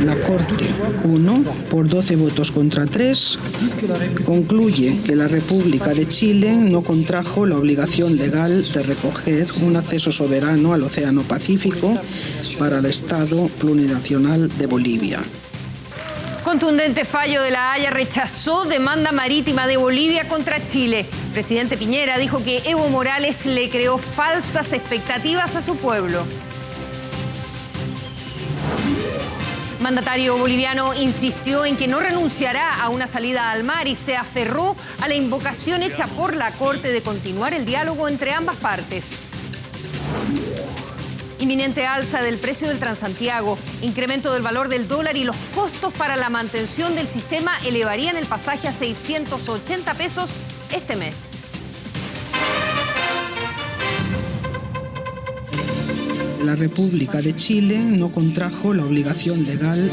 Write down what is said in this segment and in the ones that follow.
La Corte, 1, por 12 votos contra 3, concluye que la República de Chile no contrajo la obligación legal de recoger un acceso soberano al Océano Pacífico para el Estado plurinacional de Bolivia. Contundente fallo de La Haya rechazó demanda marítima de Bolivia contra Chile. El presidente Piñera dijo que Evo Morales le creó falsas expectativas a su pueblo. El mandatario boliviano insistió en que no renunciará a una salida al mar y se aferró a la invocación hecha por la Corte de continuar el diálogo entre ambas partes. Inminente alza del precio del Transantiago, incremento del valor del dólar y los costos para la mantención del sistema elevarían el pasaje a 680 pesos este mes. La República de Chile no contrajo la obligación legal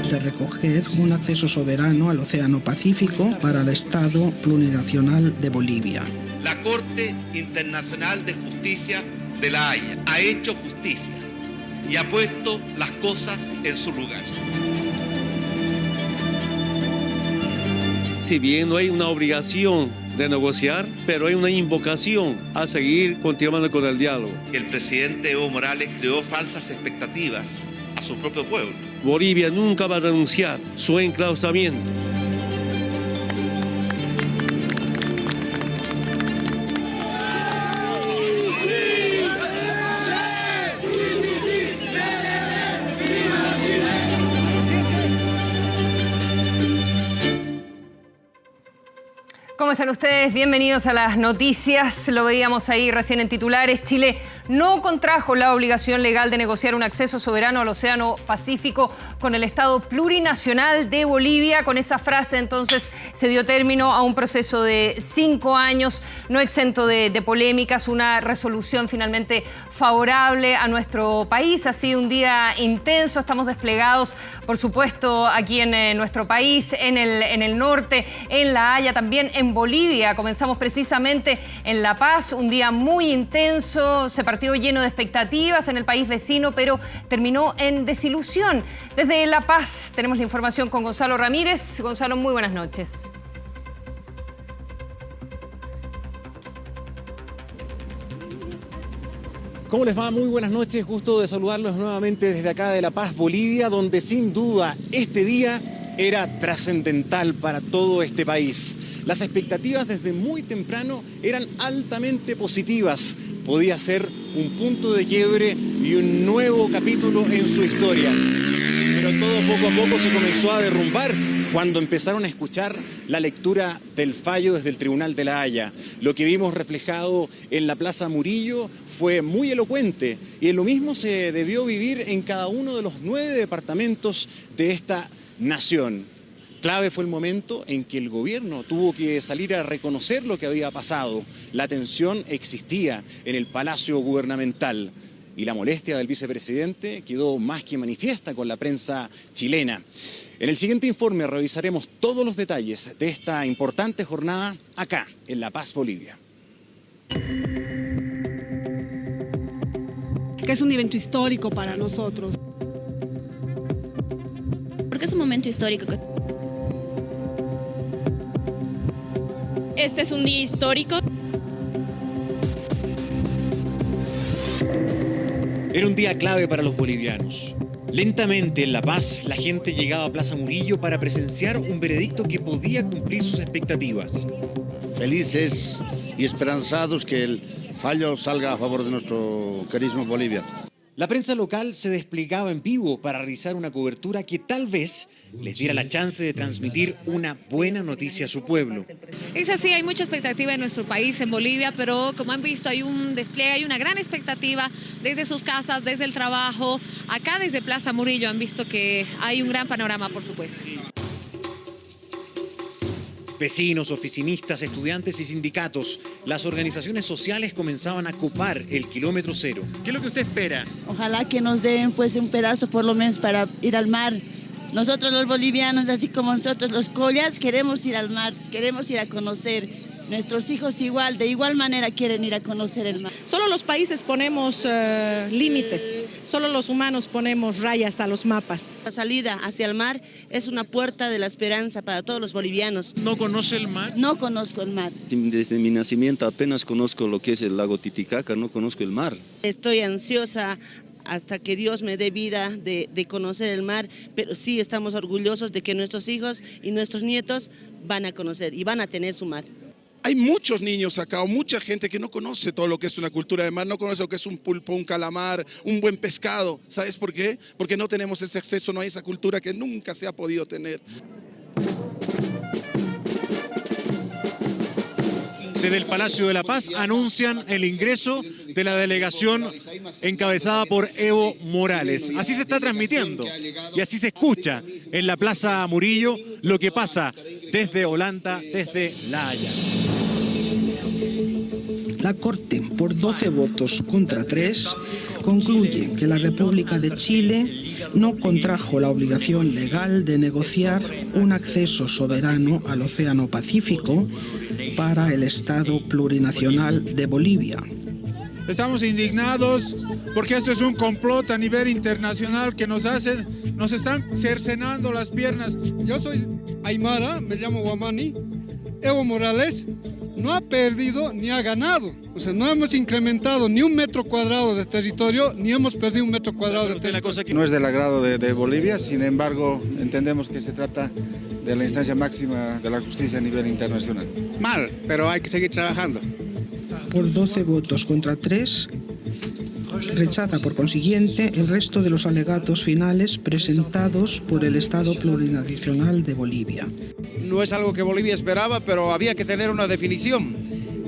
de recoger un acceso soberano al Océano Pacífico para el Estado plurinacional de Bolivia. La Corte Internacional de Justicia de La Haya ha hecho justicia y ha puesto las cosas en su lugar. Si bien no hay una obligación de negociar, pero hay una invocación a seguir continuando con el diálogo. El presidente Evo Morales creó falsas expectativas a su propio pueblo. Bolivia nunca va a renunciar a su enclaustramiento. ¿Cómo están ustedes? Bienvenidos a las noticias. Lo veíamos ahí recién en titulares. Chile no contrajo la obligación legal de negociar un acceso soberano al Océano Pacífico con el Estado plurinacional de Bolivia. Con esa frase, entonces, se dio término a un proceso de 5 años, no exento de polémicas, una resolución finalmente favorable a nuestro país. Ha sido un día intenso, estamos desplegados, por supuesto, aquí en nuestro país, en el norte, en La Haya, también en Bolivia. Comenzamos precisamente en La Paz, un día muy intenso, se partió lleno de expectativas en el país vecino, pero terminó en desilusión. Desde La Paz tenemos la información con Gonzalo Ramírez. Gonzalo, muy buenas noches. ¿Cómo les va? Muy buenas noches, gusto de saludarlos nuevamente desde acá de La Paz, Bolivia, donde sin duda este día era trascendental para todo este país. Las expectativas desde muy temprano eran altamente positivas. Podía ser un punto de quiebre y un nuevo capítulo en su historia. Pero todo poco a poco se comenzó a derrumbar cuando empezaron a escuchar la lectura del fallo desde el Tribunal de La Haya. Lo que vimos reflejado en la Plaza Murillo fue muy elocuente y lo mismo se debió vivir en cada uno de los 9 departamentos de esta nación. Clave fue el momento en que el gobierno tuvo que salir a reconocer lo que había pasado. La tensión existía en el Palacio Gubernamental y la molestia del vicepresidente quedó más que manifiesta con la prensa chilena. En el siguiente informe revisaremos todos los detalles de esta importante jornada acá en La Paz, Bolivia. Que es un evento histórico para nosotros. Porque es un momento histórico. Este es un día histórico. Era un día clave para los bolivianos. Lentamente en La Paz, la gente llegaba a Plaza Murillo para presenciar un veredicto que podía cumplir sus expectativas. Felices y esperanzados que el fallo salga a favor de nuestro queridísimo Bolivia. La prensa local se desplegaba en vivo para realizar una cobertura que tal vez les diera la chance de transmitir una buena noticia a su pueblo. Es así, hay mucha expectativa en nuestro país, en Bolivia, pero como han visto hay un despliegue, hay una gran expectativa desde sus casas, desde el trabajo. Acá desde Plaza Murillo han visto que hay un gran panorama, por supuesto. Vecinos, oficinistas, estudiantes y sindicatos, las organizaciones sociales comenzaban a copar el kilómetro cero. ¿Qué es lo que usted espera? Ojalá que nos den pues un pedazo por lo menos para ir al mar. Nosotros los bolivianos, así como nosotros los collas, queremos ir al mar, queremos ir a conocer Nuestros hijos igual, de igual manera quieren ir a conocer el mar. Solo los países ponemos límites, solo los humanos ponemos rayas a los mapas. La salida hacia el mar es una puerta de la esperanza para todos los bolivianos. ¿No conoce el mar? No conozco el mar. Desde mi nacimiento apenas conozco lo que es el lago Titicaca, no conozco el mar. Estoy ansiosa hasta que Dios me dé vida de conocer el mar, pero sí estamos orgullosos de que nuestros hijos y nuestros nietos van a conocer y van a tener su mar. Hay muchos niños acá, o mucha gente que no conoce todo lo que es una cultura de mar, no conoce lo que es un pulpo, un calamar, un buen pescado. ¿Sabes por qué? Porque no tenemos ese acceso, no hay esa cultura que nunca se ha podido tener. Desde el Palacio de la Paz anuncian el ingreso de la delegación encabezada por Evo Morales. Así se está transmitiendo y así se escucha en la Plaza Murillo lo que pasa desde Holanda, desde La Haya. La Corte, por 12 votos contra 3, concluye que la República de Chile no contrajo la obligación legal de negociar un acceso soberano al Océano Pacífico para el Estado plurinacional de Bolivia. Estamos indignados porque esto es un complot a nivel internacional que nos están cercenando las piernas. Yo soy Aymara, me llamo Guamani. Evo Morales no ha perdido ni ha ganado. O sea, no hemos incrementado ni 1 metro cuadrado de territorio, ni hemos perdido 1 metro cuadrado de territorio. No es del agrado de Bolivia, sin embargo, entendemos que se trata de la instancia máxima de la justicia a nivel internacional. Mal, pero hay que seguir trabajando. Por 12 votos contra 3, rechaza por consiguiente el resto de los alegatos finales presentados por el Estado plurinacional de Bolivia. No es algo que Bolivia esperaba, pero había que tener una definición.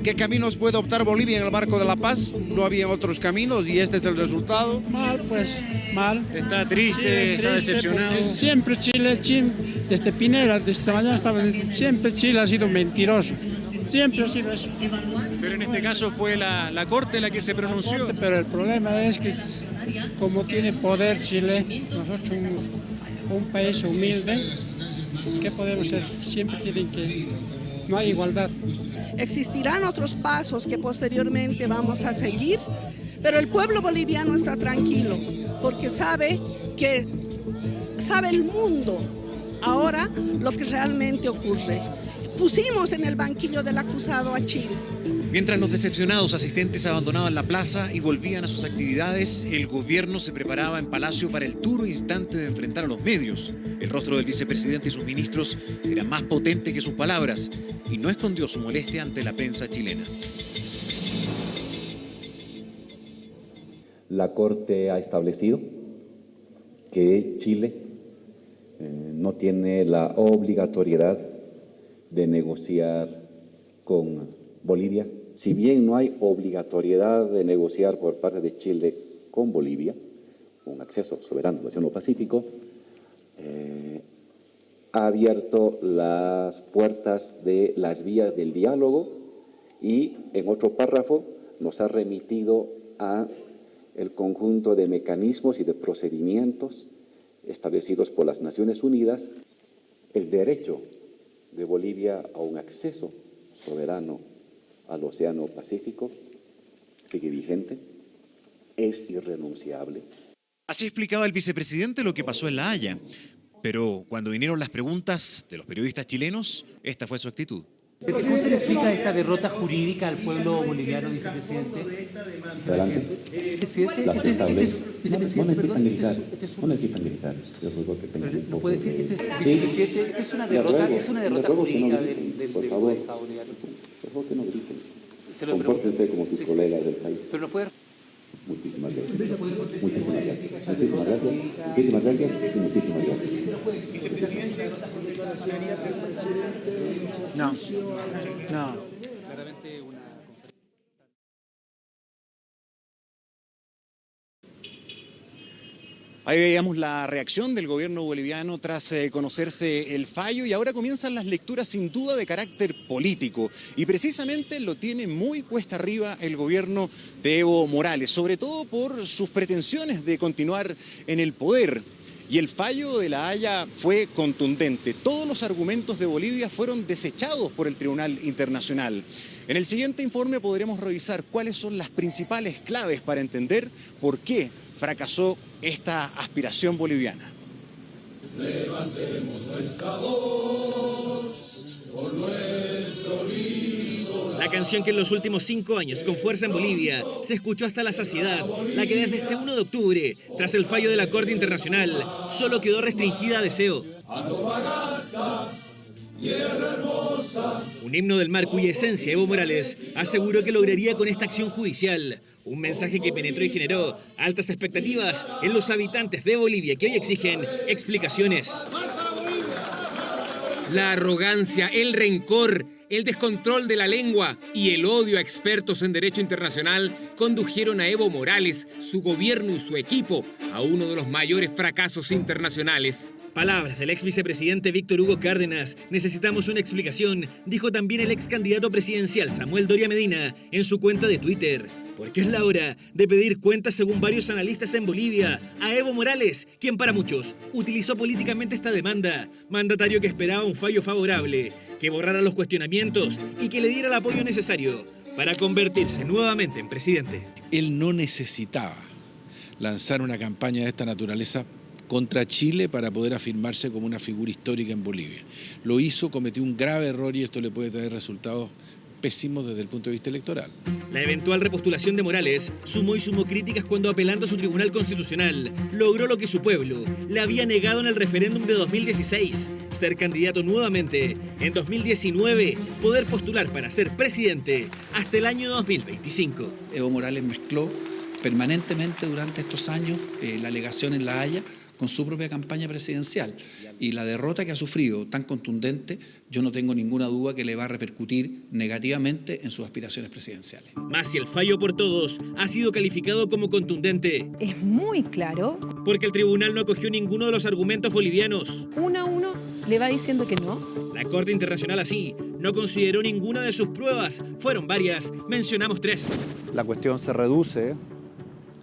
¿Qué caminos puede optar Bolivia en el marco de la paz? No había otros caminos y este es el resultado. Mal, pues, mal. Está triste, está decepcionado. Siempre Chile, desde Pinera, desde esta mañana estaba diciendo, siempre Chile ha sido mentiroso. Siempre ha sido eso. Pero en este caso fue la Corte la que se pronunció. Pero el problema es que como tiene poder Chile, nosotros un país humilde, ¿qué podemos hacer? Siempre tienen que... No hay igualdad. Existirán otros pasos que posteriormente vamos a seguir, pero el pueblo boliviano está tranquilo porque sabe el mundo ahora lo que realmente ocurre. Pusimos en el banquillo del acusado a Chile. Mientras los decepcionados asistentes abandonaban la plaza y volvían a sus actividades, el gobierno se preparaba en Palacio para el duro instante de enfrentar a los medios. El rostro del vicepresidente y sus ministros era más potente que sus palabras y no escondió su molestia ante la prensa chilena. La Corte ha establecido que Chile no tiene la obligatoriedad de negociar con Bolivia. Si bien no hay obligatoriedad de negociar por parte de Chile con Bolivia, un acceso soberano al Océano Pacífico, ha abierto las puertas de las vías del diálogo y en otro párrafo nos ha remitido a el conjunto de mecanismos y de procedimientos establecidos por las Naciones Unidas. El derecho de Bolivia a un acceso soberano al Océano Pacífico sigue vigente, es irrenunciable. Así explicaba el vicepresidente lo que pasó en La Haya, pero cuando vinieron las preguntas de los periodistas chilenos, esta fue su actitud. ¿Cómo se le explica esta derrota jurídica al pueblo boliviano, vicepresidente? Vicepresidente. Las estables. No necesitan militares. No necesitan militares. Yo ruego que tengan un poco. No puede decir, vicepresidente, esta es una derrota jurídica del por favor, por favor que no griten. Compórtense como sus colegas del país. Pero no puede. Muchísimas gracias. Muchísimas gracias. Muchísimas gracias. Muchísimas gracias y muchísimas gracias. Vicepresidente. No. Claramente una... Ahí veíamos la reacción del gobierno boliviano tras conocerse el fallo y ahora comienzan las lecturas sin duda de carácter político y precisamente lo tiene muy cuesta arriba el gobierno de Evo Morales, sobre todo por sus pretensiones de continuar en el poder. Y el fallo de La Haya fue contundente. Todos los argumentos de Bolivia fueron desechados por el Tribunal Internacional. En el siguiente informe podremos revisar cuáles son las principales claves para entender por qué fracasó esta aspiración boliviana. Levantemos nuestra voz por nuestro grito. La canción que en los últimos 5 años con fuerza en Bolivia se escuchó hasta la saciedad, la que desde este 1 de octubre, tras el fallo de la Corte Internacional, solo quedó restringida a deseo. Un himno del mar cuya esencia Evo Morales aseguró que lograría con esta acción judicial. Un mensaje que penetró y generó altas expectativas en los habitantes de Bolivia que hoy exigen explicaciones. La arrogancia, el rencor, el descontrol de la lengua y el odio a expertos en derecho internacional condujeron a Evo Morales, su gobierno y su equipo a uno de los mayores fracasos internacionales. Palabras del ex vicepresidente Víctor Hugo Cárdenas. Necesitamos una explicación, dijo también el ex candidato presidencial Samuel Doria Medina en su cuenta de Twitter. Porque es la hora de pedir cuentas, según varios analistas en Bolivia, a Evo Morales, quien para muchos utilizó políticamente esta demanda. Mandatario que esperaba un fallo favorable, que borrara los cuestionamientos y que le diera el apoyo necesario para convertirse nuevamente en presidente. Él no necesitaba lanzar una campaña de esta naturaleza contra Chile para poder afirmarse como una figura histórica en Bolivia. Lo hizo, cometió un grave error y esto le puede traer resultados pésimos desde el punto de vista electoral. La eventual repostulación de Morales sumó críticas cuando, apelando a su Tribunal Constitucional, logró lo que su pueblo le había negado en el referéndum de 2016, ser candidato nuevamente en 2019, poder postular para ser presidente hasta el año 2025. Evo Morales mezcló permanentemente durante estos años la alegación en La Haya con su propia campaña presidencial. Y la derrota que ha sufrido tan contundente, yo no tengo ninguna duda que le va a repercutir negativamente en sus aspiraciones presidenciales. Más si el fallo por todos ha sido calificado como contundente. Es muy claro. Porque el tribunal no acogió ninguno de los argumentos bolivianos. Uno a uno le va diciendo que no. La Corte Internacional así no consideró ninguna de sus pruebas. Fueron varias, mencionamos 3. La cuestión se reduce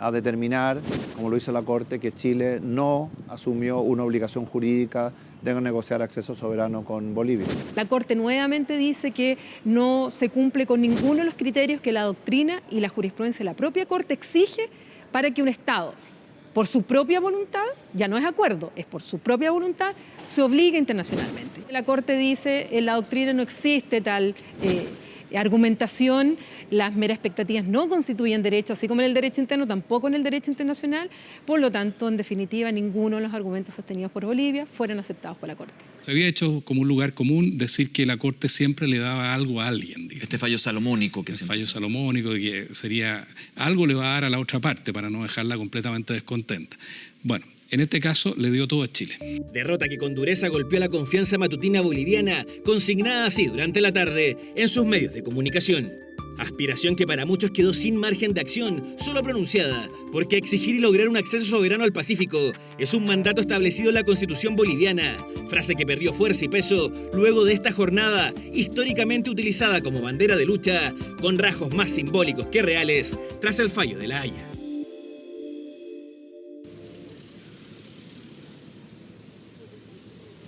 a determinar, como lo hizo la Corte, que Chile no asumió una obligación jurídica de negociar acceso soberano con Bolivia. La Corte nuevamente dice que no se cumple con ninguno de los criterios que la doctrina y la jurisprudencia de la propia Corte exige para que un Estado, por su propia voluntad, ya no es acuerdo, es por su propia voluntad, se obligue internacionalmente. La Corte dice en la doctrina no existe tal argumentación, las meras expectativas no constituyen derecho, así como en el derecho interno, tampoco en el derecho internacional. Por lo tanto, en definitiva, ninguno de los argumentos sostenidos por Bolivia fueron aceptados por la Corte. Se había hecho como un lugar común decir que la Corte siempre le daba algo a alguien. Digamos. Este fallo salomónico. El fallo salomónico, que sería algo le va a dar a la otra parte para no dejarla completamente descontenta. Bueno, en este caso le dio todo a Chile. Derrota que con dureza golpeó la confianza matutina boliviana, consignada así durante la tarde en sus medios de comunicación. Aspiración que para muchos quedó sin margen de acción, solo pronunciada, porque exigir y lograr un acceso soberano al Pacífico es un mandato establecido en la Constitución boliviana, frase que perdió fuerza y peso luego de esta jornada, históricamente utilizada como bandera de lucha, con rasgos más simbólicos que reales, tras el fallo de La Haya.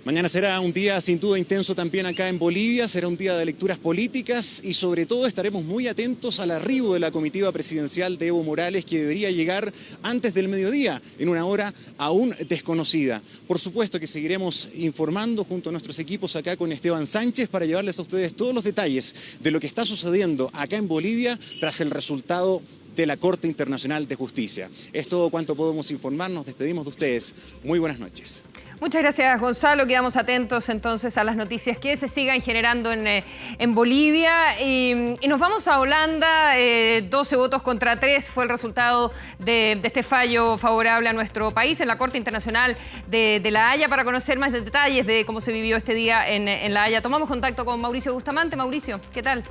Mañana será un día sin duda intenso también acá en Bolivia, será un día de lecturas políticas y sobre todo estaremos muy atentos al arribo de la comitiva presidencial de Evo Morales, que debería llegar antes del mediodía, en una hora aún desconocida. Por supuesto que seguiremos informando junto a nuestros equipos acá con Esteban Sánchez para llevarles a ustedes todos los detalles de lo que está sucediendo acá en Bolivia tras el resultado de la Corte Internacional de Justicia. Es todo cuanto podemos informar, nos despedimos de ustedes. Muy buenas noches. Muchas gracias, Gonzalo. Quedamos atentos entonces a las noticias que se sigan generando en Bolivia. Y nos vamos a Holanda. 12 votos contra 3 fue el resultado de este fallo favorable a nuestro país en la Corte Internacional de La Haya. Para conocer más detalles de cómo se vivió este día en La Haya, tomamos contacto con Mauricio Bustamante. Mauricio, ¿qué tal?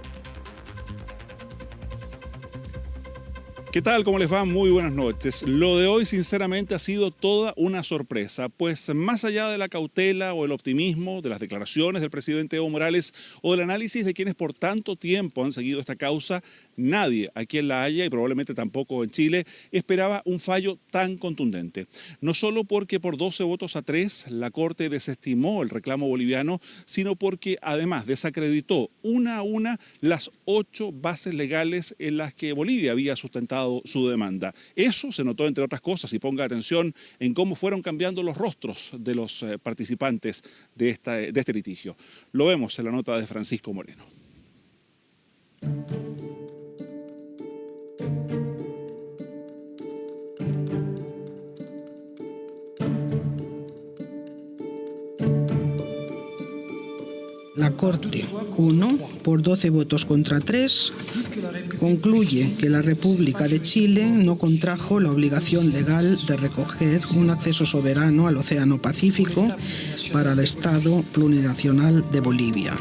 ¿Qué tal? ¿Cómo les va? Muy buenas noches. Lo de hoy, sinceramente, ha sido toda una sorpresa, pues más allá de la cautela o el optimismo de las declaraciones del presidente Evo Morales o del análisis de quienes por tanto tiempo han seguido esta causa, Nadie aquí en La Haya y probablemente tampoco en Chile esperaba un fallo tan contundente. No solo porque por 12 votos a 3 la Corte desestimó el reclamo boliviano, sino porque además desacreditó una a una las 8 bases legales en las que Bolivia había sustentado su demanda. Eso se notó entre otras cosas, y ponga atención en cómo fueron cambiando los rostros de los participantes de este litigio. Lo vemos en la nota de Francisco Moreno. La Corte, 1, por 12 votos contra 3, concluye que la República de Chile no contrajo la obligación legal de recoger un acceso soberano al Océano Pacífico para el Estado plurinacional de Bolivia.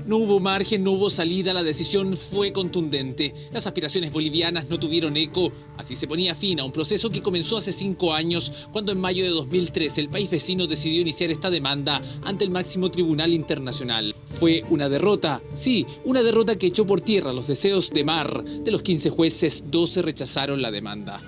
No hubo margen, no hubo salida, la decisión fue contundente. Las aspiraciones bolivianas no tuvieron eco. Así se ponía fin a un proceso que comenzó hace 5 años, cuando en mayo de 2013 el país vecino decidió iniciar esta demanda ante el máximo tribunal internacional. Fue una derrota, sí, una derrota que echó por tierra los deseos de mar. De los 15 jueces, 12 rechazaron la demanda.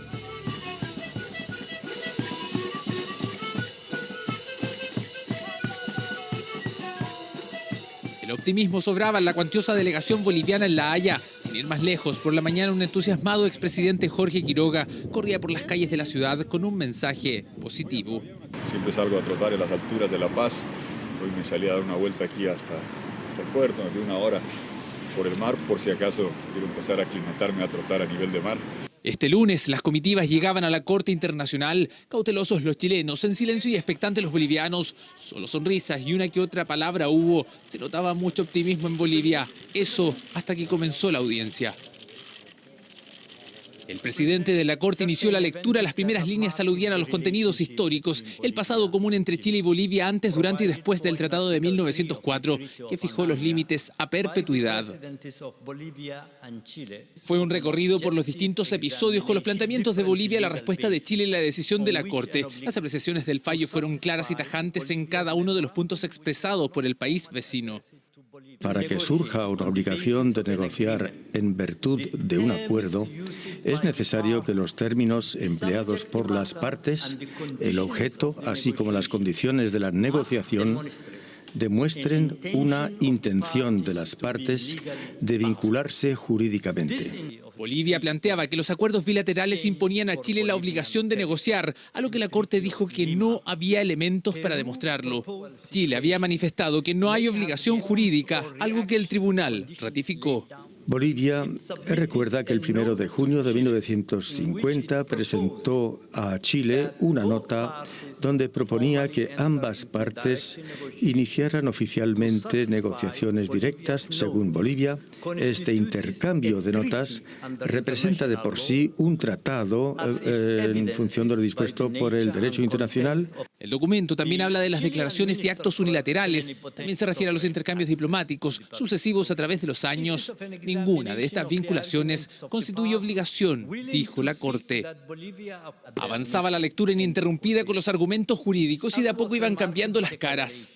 El optimismo sobraba en la cuantiosa delegación boliviana en La Haya. Sin ir más lejos, por la mañana un entusiasmado expresidente Jorge Quiroga corría por las calles de la ciudad con un mensaje positivo. Siempre salgo a trotar en las alturas de La Paz. Hoy me salí a dar una vuelta aquí hasta el puerto, me fui 1 hora por el mar, por si acaso quiero empezar a aclimatarme a trotar a nivel de mar. Este lunes las comitivas llegaban a la Corte Internacional, cautelosos los chilenos, en silencio y expectantes los bolivianos. Solo sonrisas y una que otra palabra hubo. Se notaba mucho optimismo en Bolivia. Eso hasta que comenzó la audiencia. El presidente de la Corte inició la lectura. Las primeras líneas aludían a los contenidos históricos, el pasado común entre Chile y Bolivia antes, durante y después del Tratado de 1904, que fijó los límites a perpetuidad. Fue un recorrido por los distintos episodios con los planteamientos de Bolivia, la respuesta de Chile y la decisión de la Corte. Las apreciaciones del fallo fueron claras y tajantes en cada uno de los puntos expresados por el país vecino. Para que surja una obligación de negociar en virtud de un acuerdo, es necesario que los términos empleados por las partes, el objeto, así como las condiciones de la negociación, demuestren una intención de las partes de vincularse jurídicamente. Bolivia planteaba que los acuerdos bilaterales imponían a Chile la obligación de negociar, a lo que la Corte dijo que no había elementos para demostrarlo. Chile había manifestado que no hay obligación jurídica, algo que el tribunal ratificó. Bolivia recuerda que el 1 de junio de 1950 presentó a Chile una nota donde proponía que ambas partes iniciaran oficialmente negociaciones directas. Según Bolivia, este intercambio de notas representa de por sí un tratado en función de lo dispuesto por el derecho internacional. El documento también habla de las declaraciones y actos unilaterales. También se refiere a los intercambios diplomáticos sucesivos a través de los años. Ninguna de estas vinculaciones constituye obligación, dijo la Corte. Avanzaba la lectura ininterrumpida con los argumentos jurídicos y de a poco iban cambiando las caras.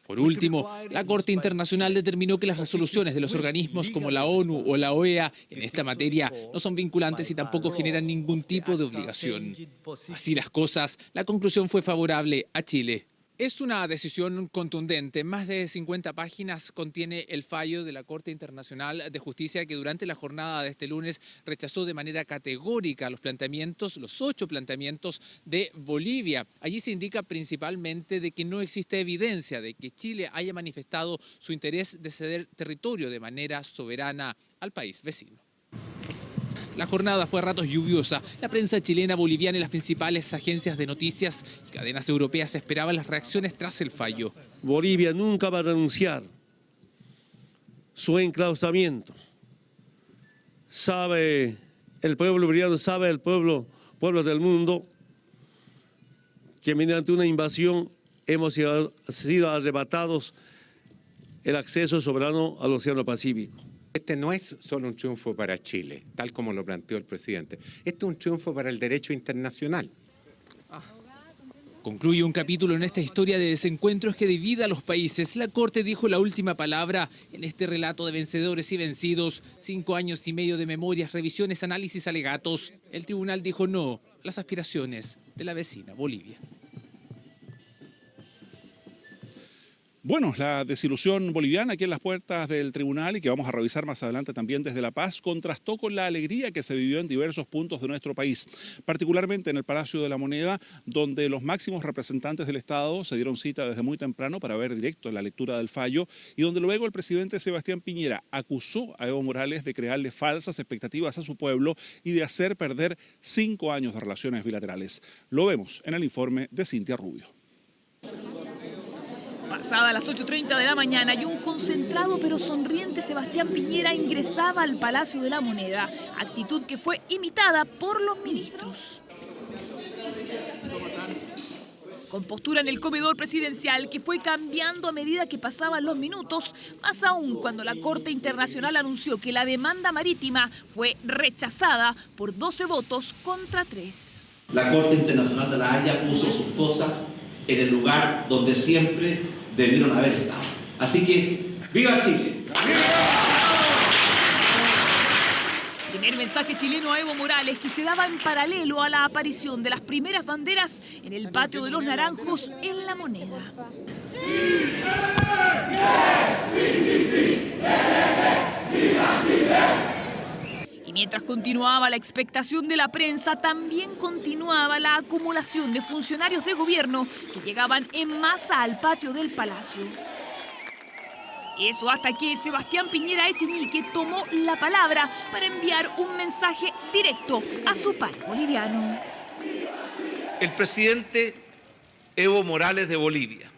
Por último, la Corte Internacional determinó que las resoluciones de los organismos como la ONU o la OEA en esta materia no son vinculantes y tampoco generan ningún tipo de obligación. Así las cosas, la conclusión fue favorable a Chile. Es una decisión contundente. Más de 50 páginas contiene el fallo de la Corte Internacional de Justicia, que durante la jornada de este lunes rechazó de manera categórica los 8 planteamientos de Bolivia. Allí se indica principalmente de que no existe evidencia de que Chile haya manifestado su interés de ceder territorio de manera soberana al país vecino. La jornada fue a ratos lluviosa. La prensa chilena, boliviana y las principales agencias de noticias y cadenas europeas esperaban las reacciones tras el fallo. Bolivia nunca va a renunciar. Su enclaustramiento. Sabe el pueblo boliviano, sabe el pueblo del mundo, que mediante una invasión hemos sido arrebatados el acceso soberano al Océano Pacífico. Este no es solo un triunfo para Chile, tal como lo planteó el presidente. Este es un triunfo para el derecho internacional. Concluye un capítulo en esta historia de desencuentros que divide a los países. La Corte dijo la última palabra en este relato de vencedores y vencidos. 5 años y medio de memorias, revisiones, análisis, alegatos. El tribunal dijo no a las aspiraciones de la vecina Bolivia. Bueno, la desilusión boliviana aquí en las puertas del tribunal, y que vamos a revisar más adelante también desde La Paz, contrastó con la alegría que se vivió en diversos puntos de nuestro país, particularmente en el Palacio de la Moneda, donde los máximos representantes del Estado se dieron cita desde muy temprano para ver directo la lectura del fallo, y donde luego el presidente Sebastián Piñera acusó a Evo Morales de crearle falsas expectativas a su pueblo y de hacer perder 5 años de relaciones bilaterales. Lo vemos en el informe de Cintia Rubio. Pasada las 8:30 de la mañana y un concentrado pero sonriente Sebastián Piñera ingresaba al Palacio de la Moneda, actitud que fue imitada por los ministros. Con postura en el comedor presidencial que fue cambiando a medida que pasaban los minutos, más aún cuando la Corte Internacional anunció que la demanda marítima fue rechazada por 12 votos contra 3. La Corte Internacional de La Haya puso sus cosas en el lugar donde siempre debieron haber estado. Así que, ¡viva Chile! Primer mensaje chileno a Evo Morales que se daba en paralelo a la aparición de las primeras banderas en el patio de los Naranjos en La Moneda. Y mientras continuaba la expectación de la prensa, también continuaba la acumulación de funcionarios de gobierno que llegaban en masa al patio del Palacio. Eso hasta que Sebastián Piñera Echenique tomó la palabra para enviar un mensaje directo a su par boliviano. El presidente Evo Morales de Bolivia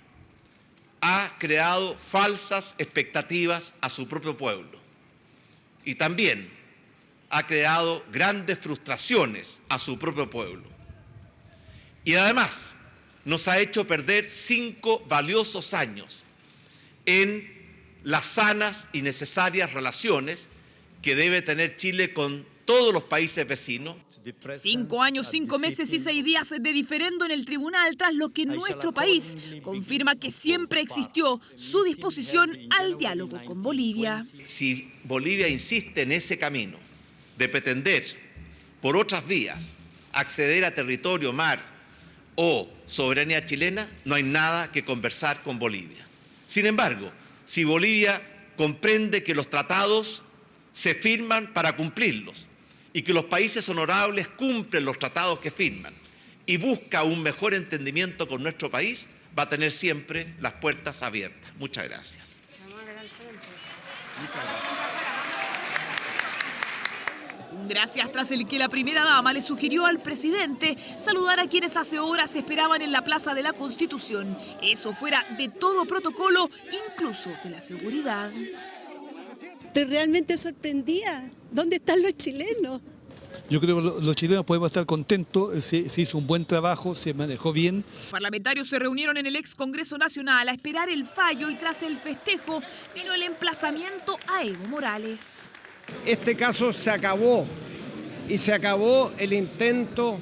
ha creado falsas expectativas a su propio pueblo y también ha creado grandes frustraciones a su propio pueblo. Y además nos ha hecho perder 5 valiosos años en las sanas y necesarias relaciones que debe tener Chile con todos los países vecinos. 5 años, 5 meses y 6 días de diferendo en el tribunal, tras lo que nuestro país confirma que siempre existió su disposición al diálogo con Bolivia. Si Bolivia insiste en ese camino de pretender por otras vías acceder a territorio, mar o soberanía chilena, no hay nada que conversar con Bolivia. Sin embargo, si Bolivia comprende que los tratados se firman para cumplirlos y que los países honorables cumplen los tratados que firman y busca un mejor entendimiento con nuestro país, va a tener siempre las puertas abiertas. Muchas gracias. Gracias tras el que la primera dama le sugirió al presidente saludar a quienes hace horas esperaban en la Plaza de la Constitución. Eso fuera de todo protocolo, incluso de la seguridad. Estoy realmente sorprendida. ¿Dónde están los chilenos? Yo creo que los chilenos podemos estar contentos, se hizo un buen trabajo, se manejó bien. Parlamentarios se reunieron en el ex Congreso Nacional a esperar el fallo y tras el festejo vino el emplazamiento a Evo Morales. Este caso se acabó y se acabó el intento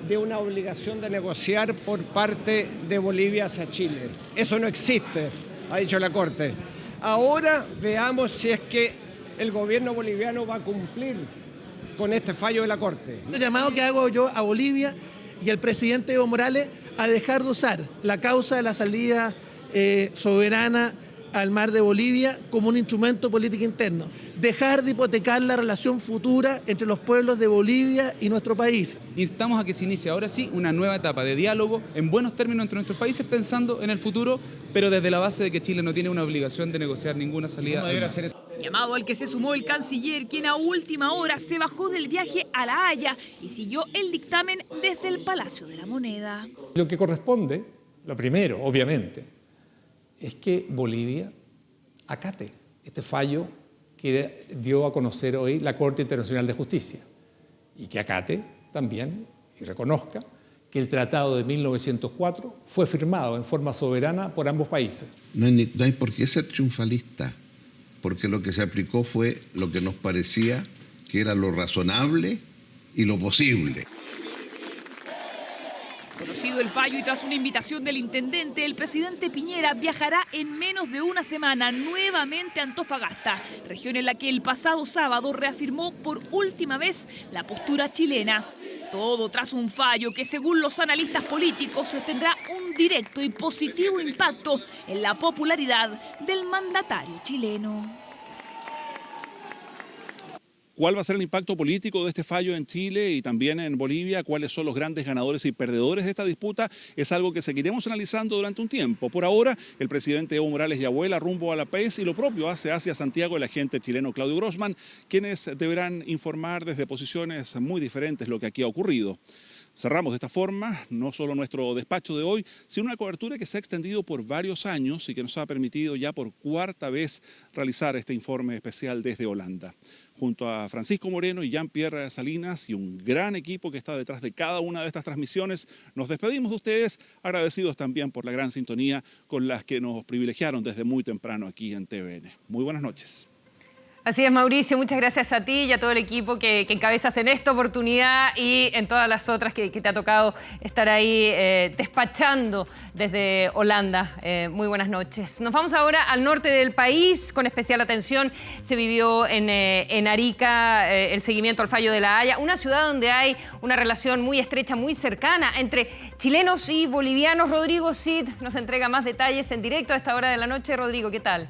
de una obligación de negociar por parte de Bolivia hacia Chile. Eso no existe, ha dicho la Corte. Ahora veamos si es que el gobierno boliviano va a cumplir con este fallo de la Corte. El llamado que hago yo a Bolivia y al presidente Evo Morales a dejar de usar la causa de la salida soberana al mar de Bolivia como un instrumento político interno. Dejar de hipotecar la relación futura entre los pueblos de Bolivia y nuestro país. Instamos a que se inicie ahora sí una nueva etapa de diálogo en buenos términos entre nuestros países, pensando en el futuro, pero desde la base de que Chile no tiene una obligación de negociar ninguna salida. Llamado al que se sumó el canciller, quien a última hora se bajó del viaje a La Haya y siguió el dictamen desde el Palacio de la Moneda. Lo que corresponde, lo primero, obviamente, es que Bolivia acate este fallo que dio a conocer hoy la Corte Internacional de Justicia y que acate también y reconozca que el Tratado de 1904 fue firmado en forma soberana por ambos países. No hay por qué ser triunfalista, porque lo que se aplicó fue lo que nos parecía que era lo razonable y lo posible. Conocido el fallo y tras una invitación del intendente, el presidente Piñera viajará en menos de una semana nuevamente a Antofagasta, región en la que el pasado sábado reafirmó por última vez la postura chilena. Todo tras un fallo que, según los analistas políticos, tendrá un directo y positivo impacto en la popularidad del mandatario chileno. ¿Cuál va a ser el impacto político de este fallo en Chile y también en Bolivia? ¿Cuáles son los grandes ganadores y perdedores de esta disputa? Es algo que seguiremos analizando durante un tiempo. Por ahora, el presidente Evo Morales ya vuela rumbo a La Paz y lo propio hace hacia Santiago el agente chileno Claudio Grossman, quienes deberán informar desde posiciones muy diferentes lo que aquí ha ocurrido. Cerramos de esta forma no solo nuestro despacho de hoy, sino una cobertura que se ha extendido por varios años y que nos ha permitido ya por cuarta vez realizar este informe especial desde Holanda. Junto a Francisco Moreno y Jean-Pierre Salinas y un gran equipo que está detrás de cada una de estas transmisiones, nos despedimos de ustedes, agradecidos también por la gran sintonía con las que nos privilegiaron desde muy temprano aquí en TVN. Muy buenas noches. Así es, Mauricio, muchas gracias a ti y a todo el equipo que encabezas en esta oportunidad y en todas las otras que te ha tocado estar ahí despachando desde Holanda. Muy buenas noches. Nos vamos ahora al norte del país. Con especial atención se vivió en Arica el seguimiento al fallo de La Haya, una ciudad donde hay una relación muy estrecha, muy cercana entre chilenos y bolivianos. Rodrigo Cid nos entrega más detalles en directo a esta hora de la noche. Rodrigo, ¿qué tal?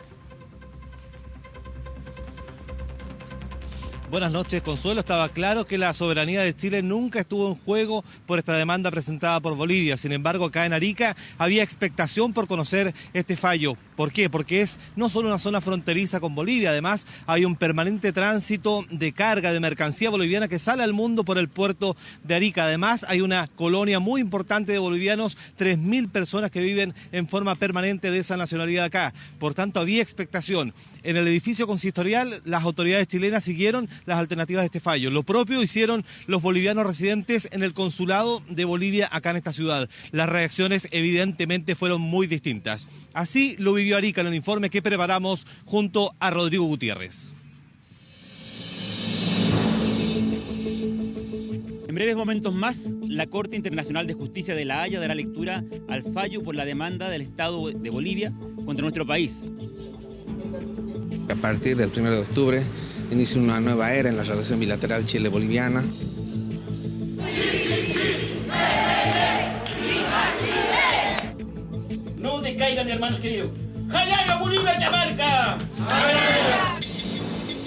Buenas noches, Consuelo. Estaba claro que la soberanía de Chile nunca estuvo en juego por esta demanda presentada por Bolivia. Sin embargo, acá en Arica había expectación por conocer este fallo. ¿Por qué? Porque es no solo una zona fronteriza con Bolivia, además hay un permanente tránsito de carga de mercancía boliviana que sale al mundo por el puerto de Arica. Además, hay una colonia muy importante de bolivianos, 3.000 personas que viven en forma permanente de esa nacionalidad acá. Por tanto, había expectación. En el edificio consistorial, las autoridades chilenas siguieron las alternativas de este fallo. Lo propio hicieron los bolivianos residentes en el consulado de Bolivia acá en esta ciudad. Las reacciones evidentemente fueron muy distintas. Así lo vivió Arica en el informe que preparamos junto a Rodrigo Gutiérrez. En breves momentos más, la Corte Internacional de Justicia de La Haya dará lectura al fallo por la demanda del Estado de Bolivia contra nuestro país. A partir del 1 de octubre inicia una nueva era en la relación bilateral Chile-Boliviana. No decaigan, hermanos queridos. ¡Jalaya, Bolivia, Chamarca!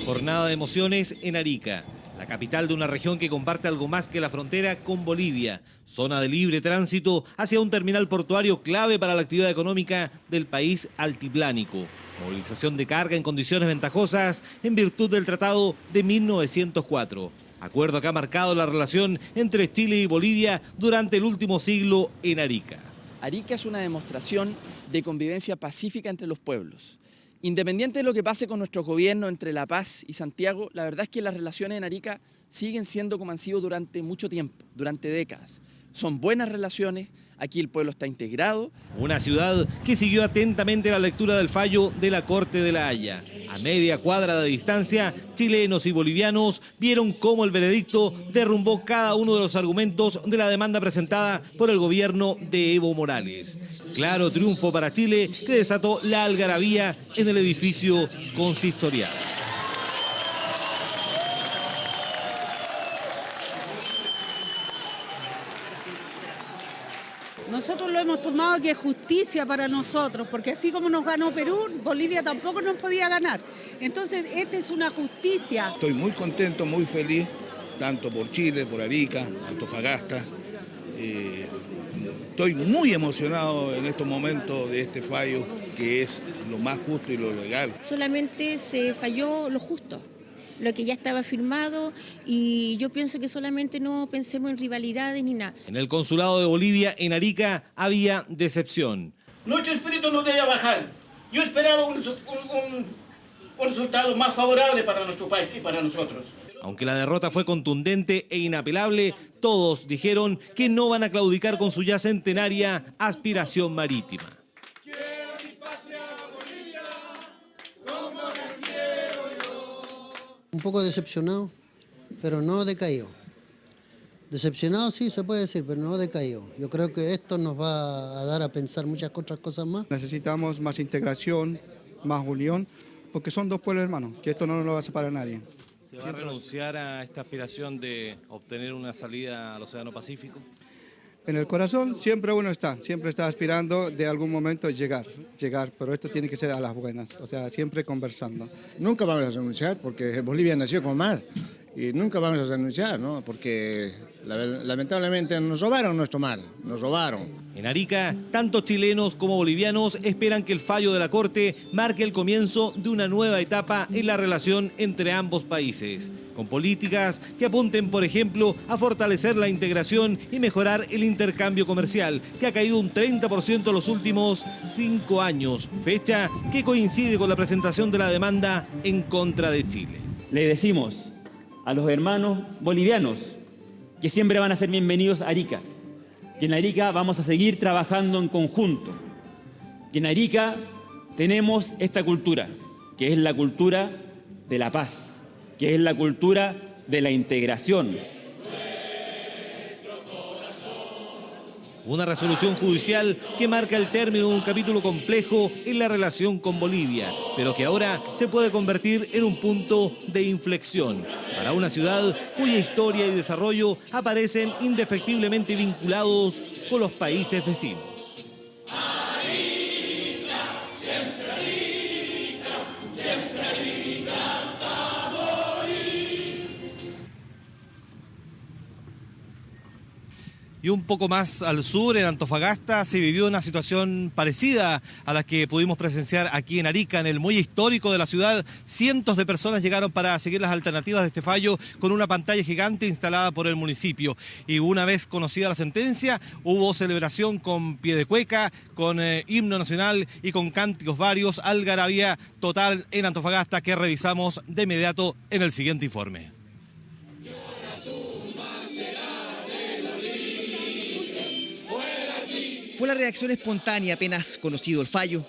Jornada de emociones en Arica, la capital de una región que comparte algo más que la frontera con Bolivia. Zona de libre tránsito hacia un terminal portuario clave para la actividad económica del país altiplánico. Movilización de carga en condiciones ventajosas en virtud del Tratado de 1904. Acuerdo que ha marcado la relación entre Chile y Bolivia durante el último siglo en Arica. Arica es una demostración de convivencia pacífica entre los pueblos. Independiente de lo que pase con nuestro gobierno entre La Paz y Santiago, la verdad es que las relaciones en Arica siguen siendo como han sido durante mucho tiempo, durante décadas. Son buenas relaciones, aquí el pueblo está integrado. Una ciudad que siguió atentamente la lectura del fallo de la Corte de La Haya. A media cuadra de distancia, chilenos y bolivianos vieron cómo el veredicto derrumbó cada uno de los argumentos de la demanda presentada por el gobierno de Evo Morales. Claro triunfo para Chile que desató la algarabía en el edificio consistorial. Nosotros lo hemos tomado que es justicia para nosotros, porque así como nos ganó Perú, Bolivia tampoco nos podía ganar. Entonces, esta es una justicia. Estoy muy contento, muy feliz, tanto por Chile, por Arica, Antofagasta. Estoy muy emocionado en estos momentos de este fallo, que es lo más justo y lo legal. Solamente se falló lo justo, lo que ya estaba firmado, y yo pienso que solamente no pensemos en rivalidades ni nada. En el consulado de Bolivia, en Arica, había decepción. Nuestro espíritu no debe bajar. Yo esperaba un resultado más favorable para nuestro país y para nosotros. Aunque la derrota fue contundente e inapelable, todos dijeron que no van a claudicar con su ya centenaria aspiración marítima. Un poco decepcionado, pero no decaído. Decepcionado sí se puede decir, pero no decaído. Yo creo que esto nos va a dar a pensar muchas otras cosas más. Necesitamos más integración, más unión, porque son dos pueblos hermanos, que esto no nos lo va a separar a nadie. ¿Se va a renunciar a esta aspiración de obtener una salida al Océano Pacífico? En el corazón siempre uno siempre está aspirando de algún momento llegar, pero esto tiene que ser a las buenas, o sea, siempre conversando. Nunca vamos a renunciar porque Bolivia nació con mar y nunca vamos a renunciar, ¿no? Porque lamentablemente nos robaron nuestro mar, nos robaron. En Arica, tanto chilenos como bolivianos esperan que el fallo de la Corte marque el comienzo de una nueva etapa en la relación entre ambos países, con políticas que apunten, por ejemplo, a fortalecer la integración y mejorar el intercambio comercial, que ha caído un 30% en los últimos 5 años, fecha que coincide con la presentación de la demanda en contra de Chile. Le decimos a los hermanos bolivianos que siempre van a ser bienvenidos a Arica, que en Arica vamos a seguir trabajando en conjunto, que en Arica tenemos esta cultura, que es la cultura de la paz, que es la cultura de la integración. Una resolución judicial que marca el término de un capítulo complejo en la relación con Bolivia, pero que ahora se puede convertir en un punto de inflexión para una ciudad cuya historia y desarrollo aparecen indefectiblemente vinculados con los países vecinos. Y un poco más al sur, en Antofagasta, se vivió una situación parecida a la que pudimos presenciar aquí en Arica, en el muelle histórico de la ciudad. Cientos de personas llegaron para seguir las alternativas de este fallo con una pantalla gigante instalada por el municipio. Y una vez conocida la sentencia, hubo celebración con pie de cueca, con himno nacional y con cánticos varios, algarabía total en Antofagasta, que revisamos de inmediato en el siguiente informe. Fue la reacción espontánea apenas conocido el fallo.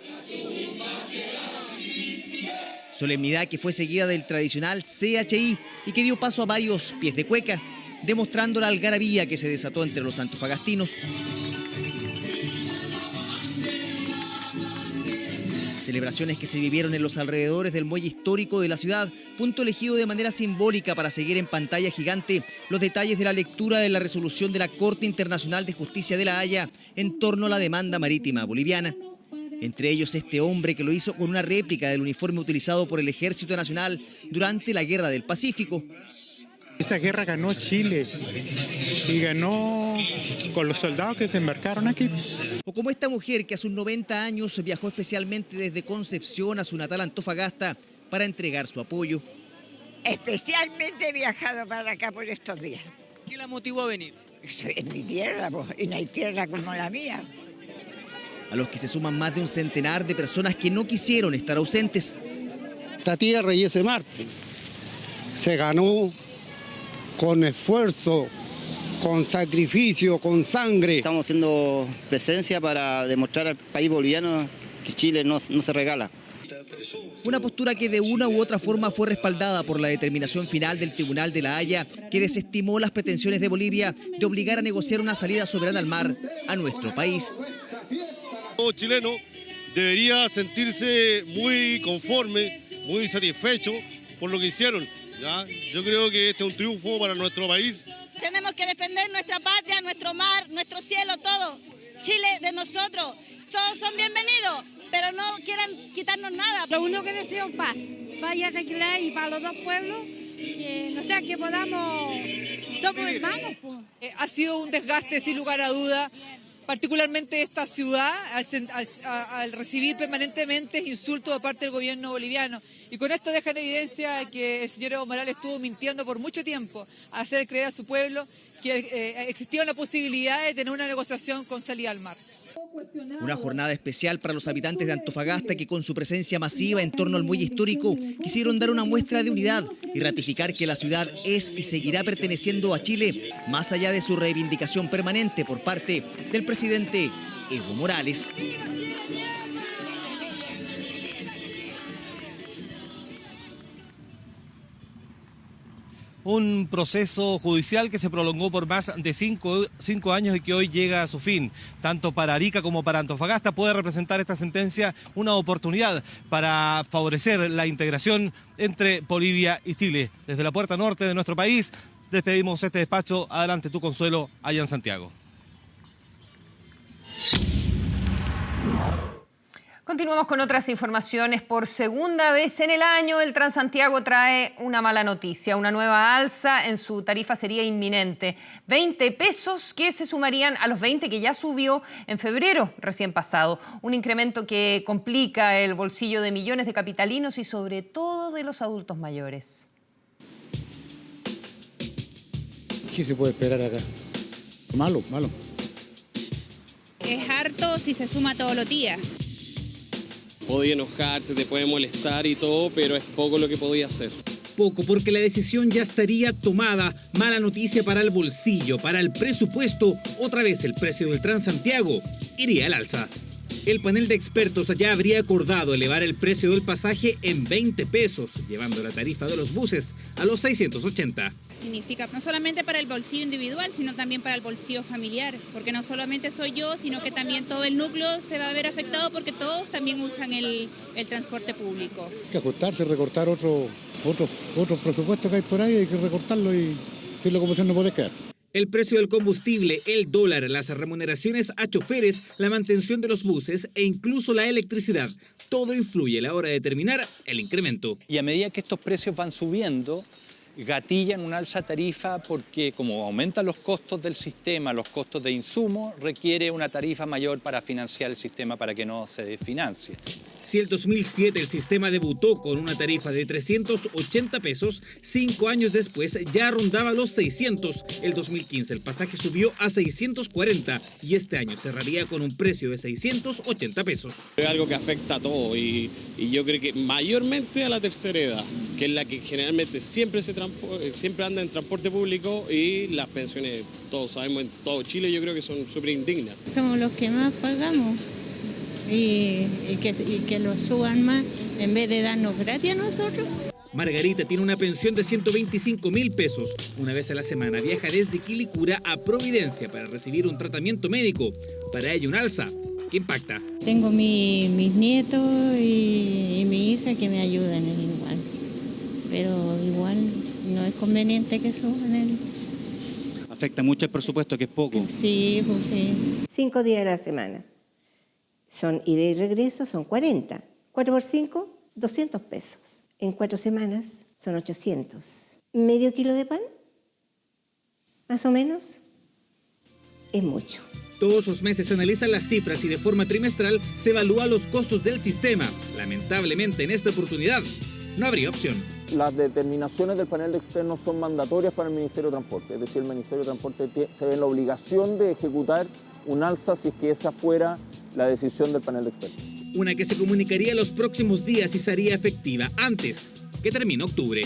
Solemnidad que fue seguida del tradicional CHI y que dio paso a varios pies de cueca, demostrando la algarabía que se desató entre los antofagastinos. Celebraciones que se vivieron en los alrededores del muelle histórico de la ciudad, punto elegido de manera simbólica para seguir en pantalla gigante los detalles de la lectura de la resolución de la Corte Internacional de Justicia de La Haya en torno a la demanda marítima boliviana. Entre ellos este hombre que lo hizo con una réplica del uniforme utilizado por el Ejército Nacional durante la Guerra del Pacífico. Esa guerra ganó Chile y ganó con los soldados que se embarcaron aquí. O como esta mujer que a sus 90 años viajó especialmente desde Concepción a su natal Antofagasta para entregar su apoyo. Especialmente he viajado para acá por estos días. ¿Qué la motivó a venir? Es mi tierra, y no hay tierra como la mía. A los que se suman más de un centenar de personas que no quisieron estar ausentes. Esta tierra y ese mar se ganó con esfuerzo, con sacrificio, con sangre. Estamos haciendo presencia para demostrar al país boliviano que Chile no se regala. Una postura que de una u otra forma fue respaldada por la determinación final del Tribunal de La Haya, que desestimó las pretensiones de Bolivia de obligar a negociar una salida soberana al mar a nuestro país. Todo chileno debería sentirse muy conforme, muy satisfecho por lo que hicieron. ¿Ya? Yo creo que este es un triunfo para nuestro país. Tenemos que defender nuestra patria, nuestro mar, nuestro cielo, todo. Chile de nosotros. Todos son bienvenidos, pero no quieran quitarnos nada. Lo único que deseo es paz. Vaya a arreglar y para los dos pueblos, que no sea que podamos, somos hermanos. Pues. Ha sido un desgaste sin lugar a duda. Particularmente esta ciudad, al recibir permanentemente insultos de parte del gobierno boliviano. Y con esto deja en evidencia que el señor Evo Morales estuvo mintiendo por mucho tiempo a hacer creer a su pueblo que existía una posibilidad de tener una negociación con salida al mar. Una jornada especial para los habitantes de Antofagasta que con su presencia masiva en torno al muelle histórico quisieron dar una muestra de unidad y ratificar que la ciudad es y seguirá perteneciendo a Chile, más allá de su reivindicación permanente por parte del presidente Evo Morales. un proceso judicial que se prolongó por más de cinco años y que hoy llega a su fin. Tanto para Arica como para Antofagasta puede representar esta sentencia una oportunidad para favorecer la integración entre Bolivia y Chile. Desde la puerta norte de nuestro país, despedimos este despacho. Adelante tú, Consuelo, allá en Santiago. Continuamos con otras informaciones. Por segunda vez en el año, el Transantiago trae una mala noticia. Una nueva alza en su tarifa sería inminente. 20 pesos que se sumarían a los 20 que ya subió en febrero recién pasado. Un incremento que complica el bolsillo de millones de capitalinos y sobre todo de los adultos mayores. ¿Qué se puede esperar acá? Malo, malo. Es harto si se suma todos los días. Podía enojarte, te puede molestar y todo, pero es poco lo que podía hacer. Poco, porque la decisión ya estaría tomada. Mala noticia para el bolsillo, para el presupuesto. Otra vez el precio del Transantiago iría al alza. El panel de expertos ya habría acordado elevar el precio del pasaje en 20 pesos, llevando la tarifa de los buses a los 680. Significa no solamente para el bolsillo individual, sino también para el bolsillo familiar, porque no solamente soy yo, sino que también todo el núcleo se va a ver afectado porque todos también usan el transporte público. Hay que ajustarse, recortar otros presupuestos que hay por ahí, hay que recortarlo y sin locomoción no puede quedar. El precio del combustible, el dólar, las remuneraciones a choferes, la mantención de los buses e incluso la electricidad. Todo influye a la hora de determinar el incremento. Y a medida que estos precios van subiendo, gatillan una alza tarifa porque como aumentan los costos del sistema, los costos de insumo, requiere una tarifa mayor para financiar el sistema para que no se desfinancie. Si el 2007 el sistema debutó con una tarifa de 380 pesos, 5 años después ya rondaba los 600. El 2015 el pasaje subió a 640 y este año cerraría con un precio de 680 pesos. Es algo que afecta a todo y yo creo que mayormente a la tercera edad, que es la que generalmente siempre anda en transporte público, y las pensiones, todos sabemos, en todo Chile yo creo que son súper indignas. Somos los que más pagamos. Y que lo suban más en vez de darnos gratis a nosotros. Margarita tiene una pensión de 125.000 pesos. Una vez a la semana viaja desde Quilicura a Providencia para recibir un tratamiento médico. Para ella un alza que impacta. Tengo mis nietos y mi hija que me ayudan igual. Pero igual no es conveniente que suban el... Afecta mucho el presupuesto, que es poco. Sí, pues sí. 5 días a la semana. Son ida y regreso, son 40. 4 por 5, 200 pesos. En 4 semanas son 800. ¿Medio kilo de pan? Más o menos. Es mucho. Todos los meses se analizan las cifras y de forma trimestral se evalúan los costos del sistema. Lamentablemente, en esta oportunidad no habría opción. Las determinaciones del panel de expertos son mandatorias para el Ministerio de Transporte. Es decir, el Ministerio de Transporte se ve en la obligación de ejecutar un alza si es que esa fuera la decisión del panel de expertos. Una que se comunicaría los próximos días y sería efectiva antes que termine octubre.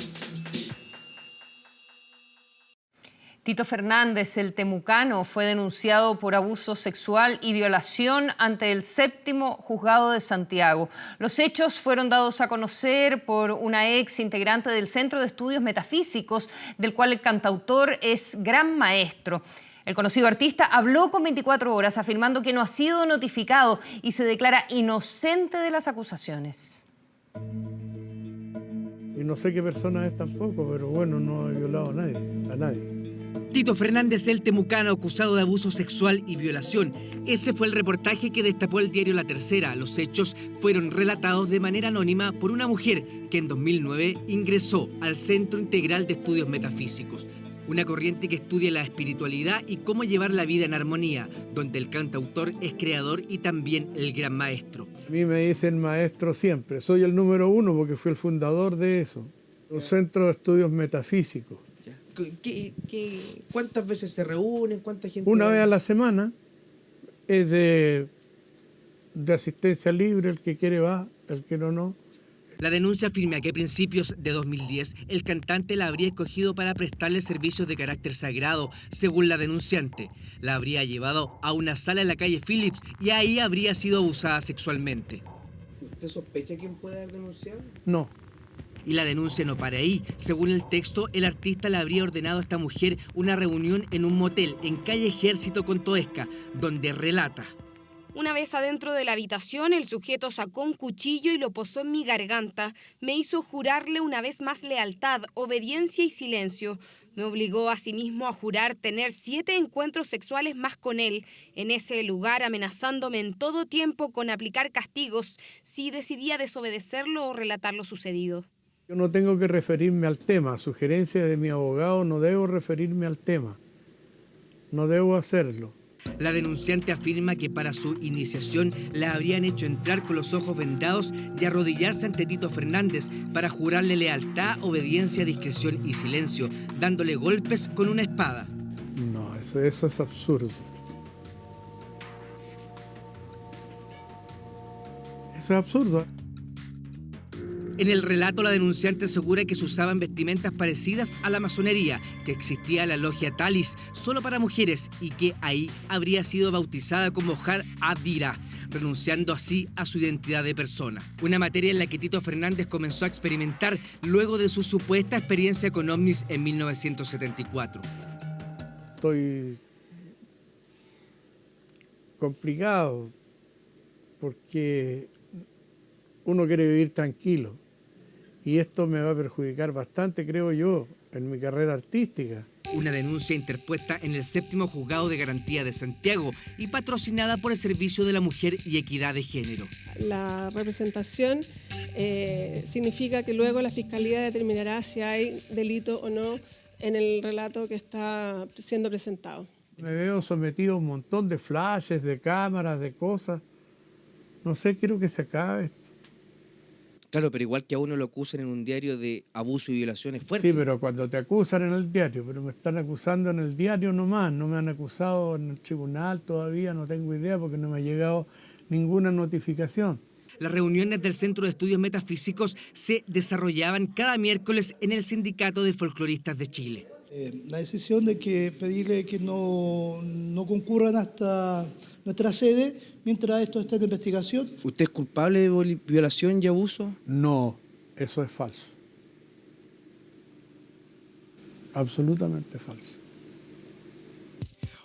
Tito Fernández, el temucano, fue denunciado por abuso sexual y violación ante el 7º Juzgado de Santiago. Los hechos fueron dados a conocer por una ex integrante del Centro de Estudios Metafísicos, del cual el cantautor es gran maestro. El conocido artista habló con 24 horas afirmando que no ha sido notificado y se declara inocente de las acusaciones. Y no sé qué persona es tampoco, pero bueno, no he violado a nadie. Tito Fernández, el temucano, acusado de abuso sexual y violación. Ese fue el reportaje que destapó el diario La Tercera. Los hechos fueron relatados de manera anónima por una mujer que en 2009 ingresó al Centro Integral de Estudios Metafísicos. Una corriente que estudia la espiritualidad y cómo llevar la vida en armonía, donde el cantautor es creador y también el gran maestro. A mí me dicen maestro siempre, soy el número 1 porque fui el fundador de eso, un centro de estudios metafísicos. ¿Cuántas veces se reúnen? ¿Cuánta gente? Una vez a la semana, es de asistencia libre, el que quiere va, el que no. La denuncia afirma que a principios de 2010 el cantante la habría escogido para prestarle servicios de carácter sagrado. Según la denunciante, la habría llevado a una sala en la calle Phillips y ahí habría sido abusada sexualmente. ¿Usted sospecha quién puede haber denunciado? No, Y la denuncia no para ahí. Según el texto, el artista le habría ordenado a esta mujer una reunión en un motel en calle Ejército con Toesca, donde relata. Una vez adentro de la habitación, el sujeto sacó un cuchillo y lo posó en mi garganta. Me hizo jurarle una vez más lealtad, obediencia y silencio. Me obligó asimismo a jurar tener 7 encuentros sexuales más con él, en ese lugar amenazándome en todo tiempo con aplicar castigos si decidía desobedecerlo o relatar lo sucedido. Yo no tengo que referirme al tema. A sugerencia de mi abogado no debo referirme al tema. No debo hacerlo. La denunciante afirma que para su iniciación la habrían hecho entrar con los ojos vendados y arrodillarse ante Tito Fernández para jurarle lealtad, obediencia, discreción y silencio, dándole golpes con una espada. No, eso es absurdo. Eso es absurdo. En el relato, la denunciante asegura que se usaban vestimentas parecidas a la masonería, que existía la logia Talis solo para mujeres y que ahí habría sido bautizada como Har Adira, renunciando así a su identidad de persona. Una materia en la que Tito Fernández comenzó a experimentar luego de su supuesta experiencia con ovnis en 1974. Estoy complicado porque uno quiere vivir tranquilo. Y esto me va a perjudicar bastante, creo yo, en mi carrera artística. Una denuncia interpuesta en el 7º Juzgado de Garantía de Santiago y patrocinada por el Servicio de la Mujer y Equidad de Género. La representación significa que luego la Fiscalía determinará si hay delito o no en el relato que está siendo presentado. Me veo sometido a un montón de flashes, de cámaras, de cosas. No sé, quiero que se acabe esto. Claro, pero igual que a uno lo acusan en un diario de abuso y violaciones fuertes. Sí, pero cuando te acusan en el diario, pero me están acusando en el diario nomás, no me han acusado en el tribunal todavía, no tengo idea porque no me ha llegado ninguna notificación. Las reuniones del Centro de Estudios Metafísicos se desarrollaban cada miércoles en el Sindicato de Folcloristas de Chile. La decisión de que pedirle que no concurran hasta nuestra sede mientras esto esté en investigación. ¿Usted es culpable de violación y abuso? No, eso es falso. Absolutamente falso.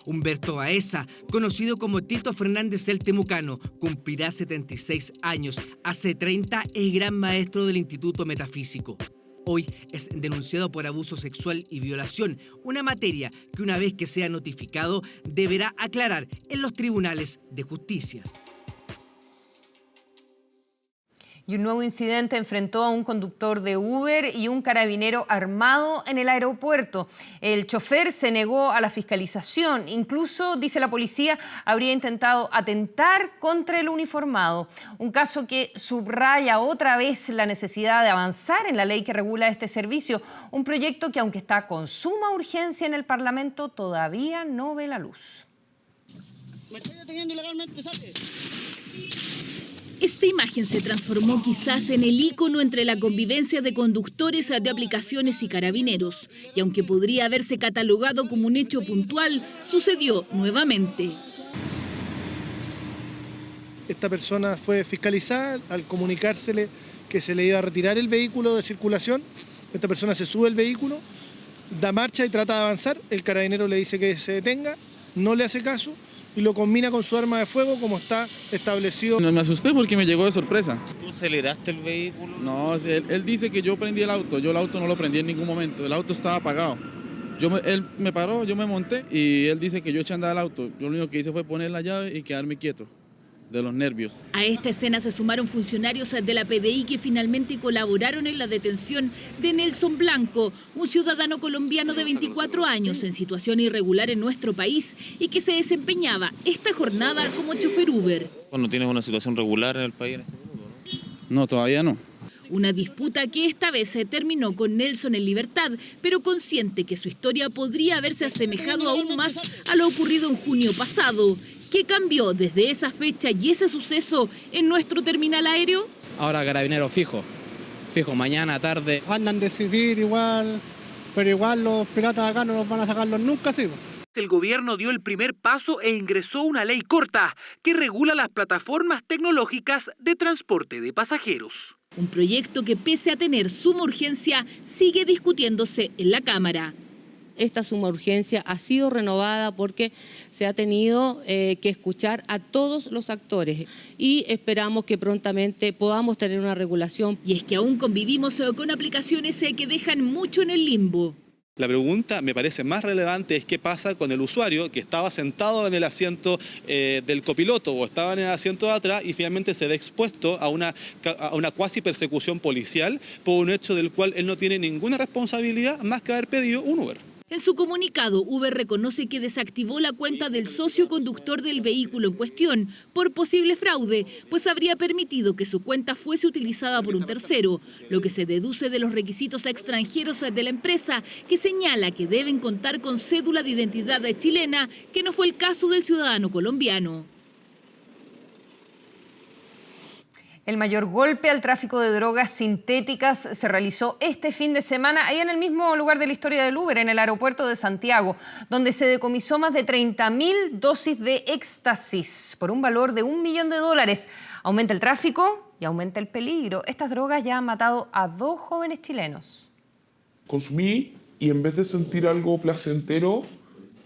Humberto Baeza, conocido como Tito Fernández el Temucano, cumplirá 76 años. Hace 30 es gran maestro del Instituto Metafísico. Hoy es denunciado por abuso sexual y violación, una materia que una vez que sea notificado deberá aclarar en los tribunales de justicia. Y un nuevo incidente enfrentó a un conductor de Uber y un carabinero armado en el aeropuerto. El chofer se negó a la fiscalización. Incluso, dice la policía, habría intentado atentar contra el uniformado. Un caso que subraya otra vez la necesidad de avanzar en la ley que regula este servicio. Un proyecto que, aunque está con suma urgencia en el Parlamento, todavía no ve la luz. Me estoy deteniendo ilegalmente, sale. Esta imagen se transformó quizás en el ícono entre la convivencia de conductores de aplicaciones y carabineros. Y aunque podría haberse catalogado como un hecho puntual, sucedió nuevamente. Esta persona fue fiscalizada al comunicársele que se le iba a retirar el vehículo de circulación. Esta persona se sube al vehículo, da marcha y trata de avanzar. El carabinero le dice que se detenga, no le hace caso y lo combina con su arma de fuego como está establecido. No, me asusté porque me llegó de sorpresa. ¿Tú aceleraste el vehículo? No, él dice que yo prendí el auto, yo el auto no lo prendí en ningún momento, el auto estaba apagado. Él me paró, yo me monté y él dice que yo eché a andar el auto. Yo lo único que hice fue poner la llave y quedarme quieto, de los nervios. A esta escena se sumaron funcionarios de la PDI que finalmente colaboraron en la detención de Nelson Blanco, un ciudadano colombiano de 24 años en situación irregular en nuestro país y que se desempeñaba esta jornada como chofer Uber. ¿No tienes una situación regular en el país en este minuto, no? No, todavía no. Una disputa que esta vez se terminó con Nelson en libertad, pero consciente que su historia podría haberse asemejado aún más a lo ocurrido en junio pasado. ¿Qué cambió desde esa fecha y ese suceso en nuestro terminal aéreo? Ahora carabineros fijo, mañana, tarde. Andan de civil igual, pero igual los piratas acá no los van a sacarlos nunca, sí. El gobierno dio el primer paso e ingresó una ley corta que regula las plataformas tecnológicas de transporte de pasajeros. Un proyecto que, pese a tener suma urgencia, sigue discutiéndose en la Cámara. Esta suma urgencia ha sido renovada porque se ha tenido que escuchar a todos los actores y esperamos que prontamente podamos tener una regulación. Y es que aún convivimos con aplicaciones que dejan mucho en el limbo. La pregunta me parece más relevante es qué pasa con el usuario que estaba sentado en el asiento del copiloto o estaba en el asiento de atrás y finalmente se ve expuesto a una cuasi persecución policial por un hecho del cual él no tiene ninguna responsabilidad más que haber pedido un Uber. En su comunicado, Uber reconoce que desactivó la cuenta del socio conductor del vehículo en cuestión por posible fraude, pues habría permitido que su cuenta fuese utilizada por un tercero, lo que se deduce de los requisitos extranjeros de la empresa, que señala que deben contar con cédula de identidad chilena, que no fue el caso del ciudadano colombiano. El mayor golpe al tráfico de drogas sintéticas se realizó este fin de semana ahí en el mismo lugar de la historia del Uber, en el aeropuerto de Santiago, donde se decomisó más de 30.000 dosis de éxtasis por un valor de $1 millón. Aumenta el tráfico y aumenta el peligro. Estas drogas ya han matado a 2 jóvenes chilenos. Consumí y en vez de sentir algo placentero,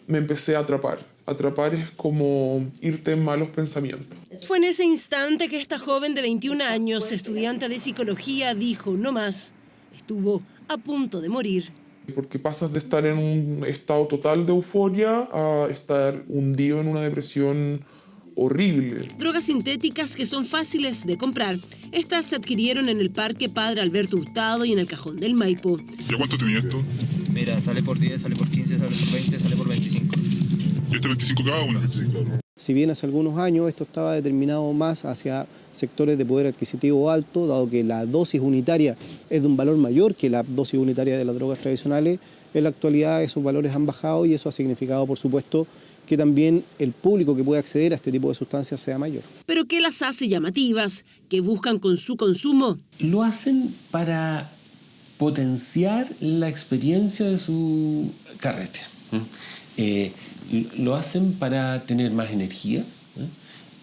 me empecé a atrapar. Atrapar es como irte en malos pensamientos. Fue en ese instante que esta joven de 21 años, estudiante de psicología, dijo no más. Estuvo a punto de morir. Porque pasas de estar en un estado total de euforia a estar hundido en una depresión horrible. Drogas sintéticas que son fáciles de comprar. Estas se adquirieron en el Parque Padre Alberto Hurtado y en el Cajón del Maipo. ¿Ya cuánto tenía esto? Mira, sale por 10, sale por 15, sale por 20, sale por 25. ¿Y este 25 cada una? Sí, claro. Si bien hace algunos años esto estaba determinado más hacia sectores de poder adquisitivo alto, dado que la dosis unitaria es de un valor mayor que la dosis unitaria de las drogas tradicionales, en la actualidad esos valores han bajado y eso ha significado, por supuesto, que también el público que puede acceder a este tipo de sustancias sea mayor. ¿Pero qué las hace llamativas? ¿Qué buscan con su consumo? Lo hacen para potenciar la experiencia de su carrete. Lo hacen para tener más energía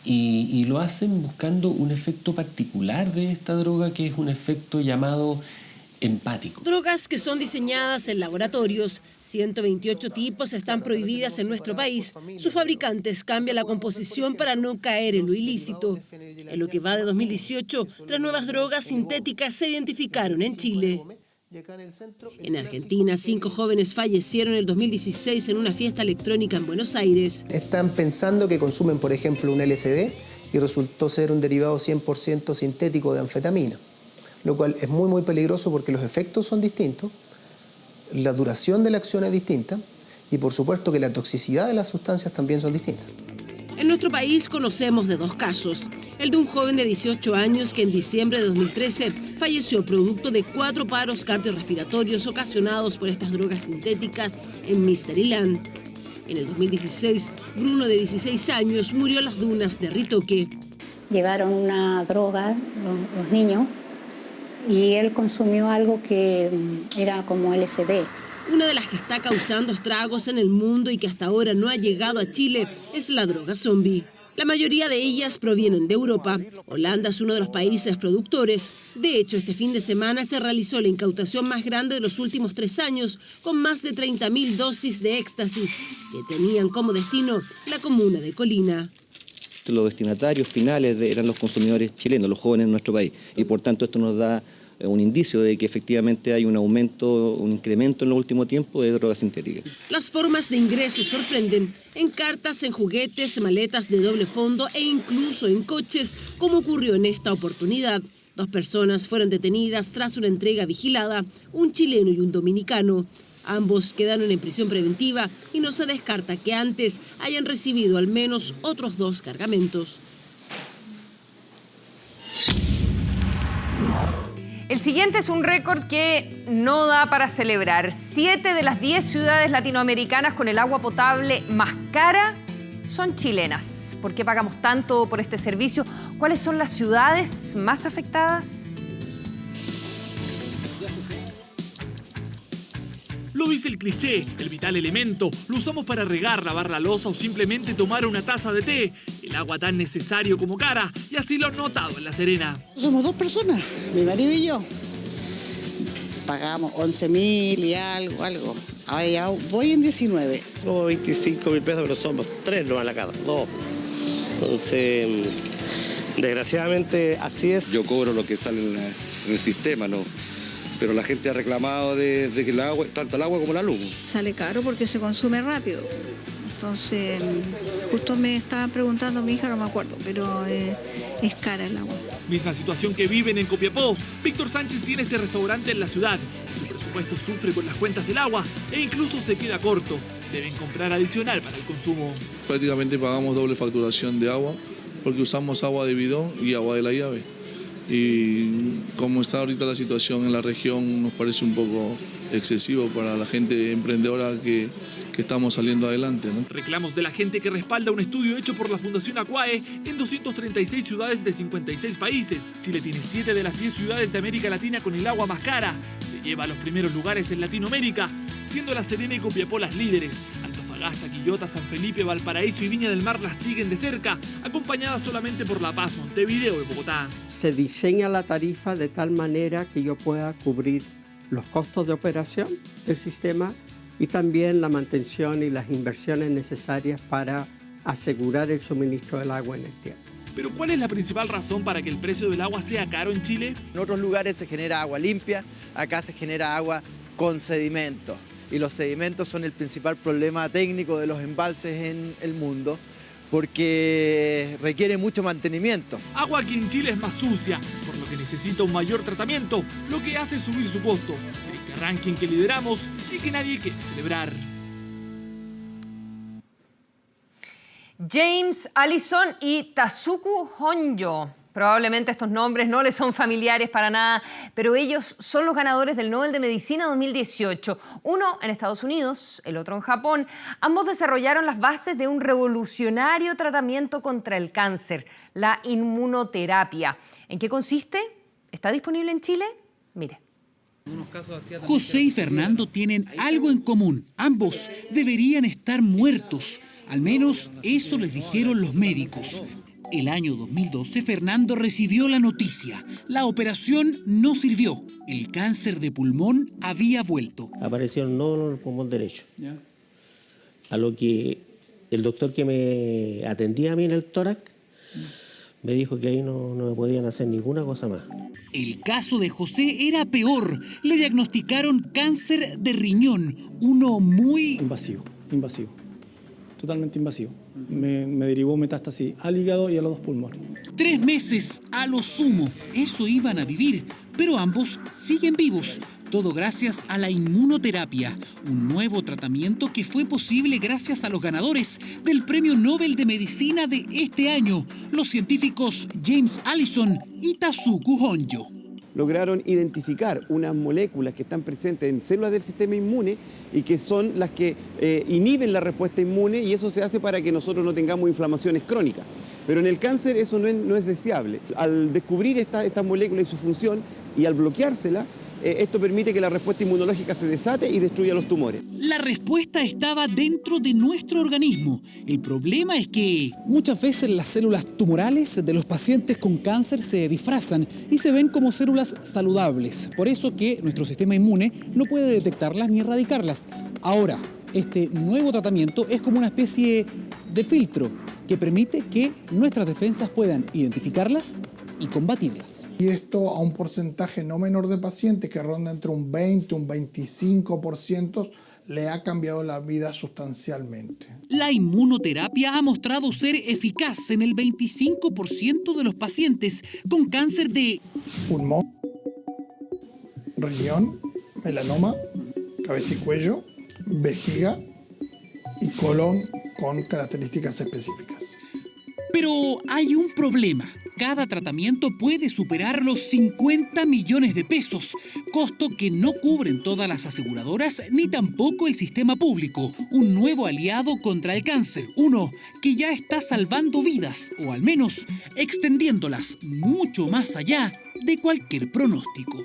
y lo hacen buscando un efecto particular de esta droga, que es un efecto llamado empático. Drogas que son diseñadas en laboratorios. 128 tipos están prohibidas en nuestro país. Sus fabricantes cambian la composición para no caer en lo ilícito. En lo que va de 2018, 3 nuevas drogas sintéticas se identificaron en Chile. En Argentina, 5 jóvenes fallecieron en el 2016 en una fiesta electrónica en Buenos Aires. Están pensando que consumen, por ejemplo, un LSD y resultó ser un derivado 100% sintético de anfetamina, lo cual es muy peligroso porque los efectos son distintos, la duración de la acción es distinta y por supuesto que la toxicidad de las sustancias también son distintas. En nuestro país conocemos de 2 casos. El de un joven de 18 años que en diciembre de 2013 falleció producto de 4 paros cardiorrespiratorios ocasionados por estas drogas sintéticas en Mysteryland. En el 2016, Bruno, de 16 años, murió en las dunas de Ritoque. Llevaron una droga, los niños, y él consumió algo que era como LSD. Una de las que está causando estragos en el mundo y que hasta ahora no ha llegado a Chile es la droga zombie. La mayoría de ellas provienen de Europa. Holanda es uno de los países productores. De hecho, este fin de semana se realizó la incautación más grande de los últimos 3 años, con más de 30.000 dosis de éxtasis, que tenían como destino la comuna de Colina. Los destinatarios finales eran los consumidores chilenos, los jóvenes en nuestro país, y por tanto esto nos da un indicio de que efectivamente hay un aumento, un incremento en los últimos tiempos de drogas sintéticas. Las formas de ingreso sorprenden: en cartas, en juguetes, maletas de doble fondo e incluso en coches, como ocurrió en esta oportunidad. 2 personas fueron detenidas tras una entrega vigilada, un chileno y un dominicano. Ambos quedaron en prisión preventiva y no se descarta que antes hayan recibido al menos otros 2 cargamentos. El siguiente es un récord que no da para celebrar. 7 de las 10 ciudades latinoamericanas con el agua potable más cara son chilenas. ¿Por qué pagamos tanto por este servicio? ¿Cuáles son las ciudades más afectadas? Los Todo dice el cliché, el vital elemento. Lo usamos para regar, lavar la loza o simplemente tomar una taza de té. El agua tan necesario como cara, y así lo han notado en La Serena. Somos 2 personas, mi marido y yo. Pagamos 11.000 y algo. Ahora ya voy en 19. Como 25.000 pesos, pero somos 3 nomás a la casa, 2. Entonces, desgraciadamente así es. Yo cobro lo que sale en el sistema, ¿no? Pero la gente ha reclamado de que el agua, tanto el agua como la luz. Sale caro porque se consume rápido. Entonces, justo me estaban preguntando mi hija, no me acuerdo, pero es cara el agua. Misma situación que viven en Copiapó. Víctor Sánchez tiene este restaurante en la ciudad. Su presupuesto sufre con las cuentas del agua e incluso se queda corto. Deben comprar adicional para el consumo. Prácticamente pagamos doble facturación de agua porque usamos agua de bidón y agua de la llave. Y como está ahorita la situación en la región, nos parece un poco excesivo para la gente emprendedora que estamos saliendo adelante, ¿no? Reclamos de la gente que respalda un estudio hecho por la Fundación Aquae en 236 ciudades de 56 países. Chile tiene 7 de las 10 ciudades de América Latina con el agua más cara. Se lleva a los primeros lugares en Latinoamérica, siendo La Serena y Copiapó las líderes. Antofagasta, Quillota, San Felipe, Valparaíso y Viña del Mar las siguen de cerca, acompañadas solamente por La Paz, Montevideo y Bogotá. Se diseña la tarifa de tal manera que yo pueda cubrir los costos de operación del sistema y también la mantención y las inversiones necesarias para asegurar el suministro del agua en el tiempo. Pero ¿cuál es la principal razón para que el precio del agua sea caro en Chile? En otros lugares se genera agua limpia, acá se genera agua con sedimentos. Y los sedimentos son el principal problema técnico de los embalses en el mundo porque requiere mucho mantenimiento. Agua aquí en Chile es más sucia, por lo que necesita un mayor tratamiento, lo que hace subir su costo. Este ranking que lideramos y que nadie quiere celebrar. James Allison y Tasuku Honjo. Probablemente estos nombres no les son familiares para nada, pero ellos son los ganadores del Nobel de Medicina 2018. Uno en Estados Unidos, el otro en Japón. Ambos desarrollaron las bases de un revolucionario tratamiento contra el cáncer, la inmunoterapia. ¿En qué consiste? ¿Está disponible en Chile? Mire. José y Fernando tienen algo en común. Ambos deberían estar muertos. Al menos eso les dijeron los médicos. El año 2012, Fernando recibió la noticia. La operación no sirvió. El cáncer de pulmón había vuelto. Aparecieron nódulos en el pulmón derecho. A lo que el doctor que me atendía a mí en el tórax me dijo que ahí no me podían hacer ninguna cosa más. El caso de José era peor. Le diagnosticaron cáncer de riñón, uno muy... invasivo. Totalmente invasivo. Me derivó metástasis al hígado y a los 2 pulmones. 3 meses a lo sumo. Eso iban a vivir, pero ambos siguen vivos. Todo gracias a la inmunoterapia, un nuevo tratamiento que fue posible gracias a los ganadores del Premio Nobel de Medicina de este año, los científicos James Allison y Tasuku Honjo. Lograron identificar unas moléculas que están presentes en células del sistema inmune y que son las que inhiben la respuesta inmune, y eso se hace para que nosotros no tengamos inflamaciones crónicas. Pero en el cáncer eso no es deseable. Al descubrir esta molécula y su función y al bloqueársela, esto permite que la respuesta inmunológica se desate y destruya los tumores. La respuesta estaba dentro de nuestro organismo. El problema es que muchas veces las células tumorales de los pacientes con cáncer se disfrazan y se ven como células saludables. Por eso que nuestro sistema inmune no puede detectarlas ni erradicarlas. Ahora, este nuevo tratamiento es como una especie de filtro que permite que nuestras defensas puedan identificarlas y combatirlas. Y esto a un porcentaje no menor de pacientes que ronda entre un 20 y un 25%, le ha cambiado la vida sustancialmente. La inmunoterapia ha mostrado ser eficaz en el 25% de los pacientes con cáncer de pulmón, riñón, melanoma, cabeza y cuello, vejiga y colon con características específicas. Pero hay un problema. Cada tratamiento puede superar los 50 millones de pesos, costo que no cubren todas las aseguradoras ni tampoco el sistema público. Un nuevo aliado contra el cáncer, uno que ya está salvando vidas, o al menos extendiéndolas mucho más allá de cualquier pronóstico.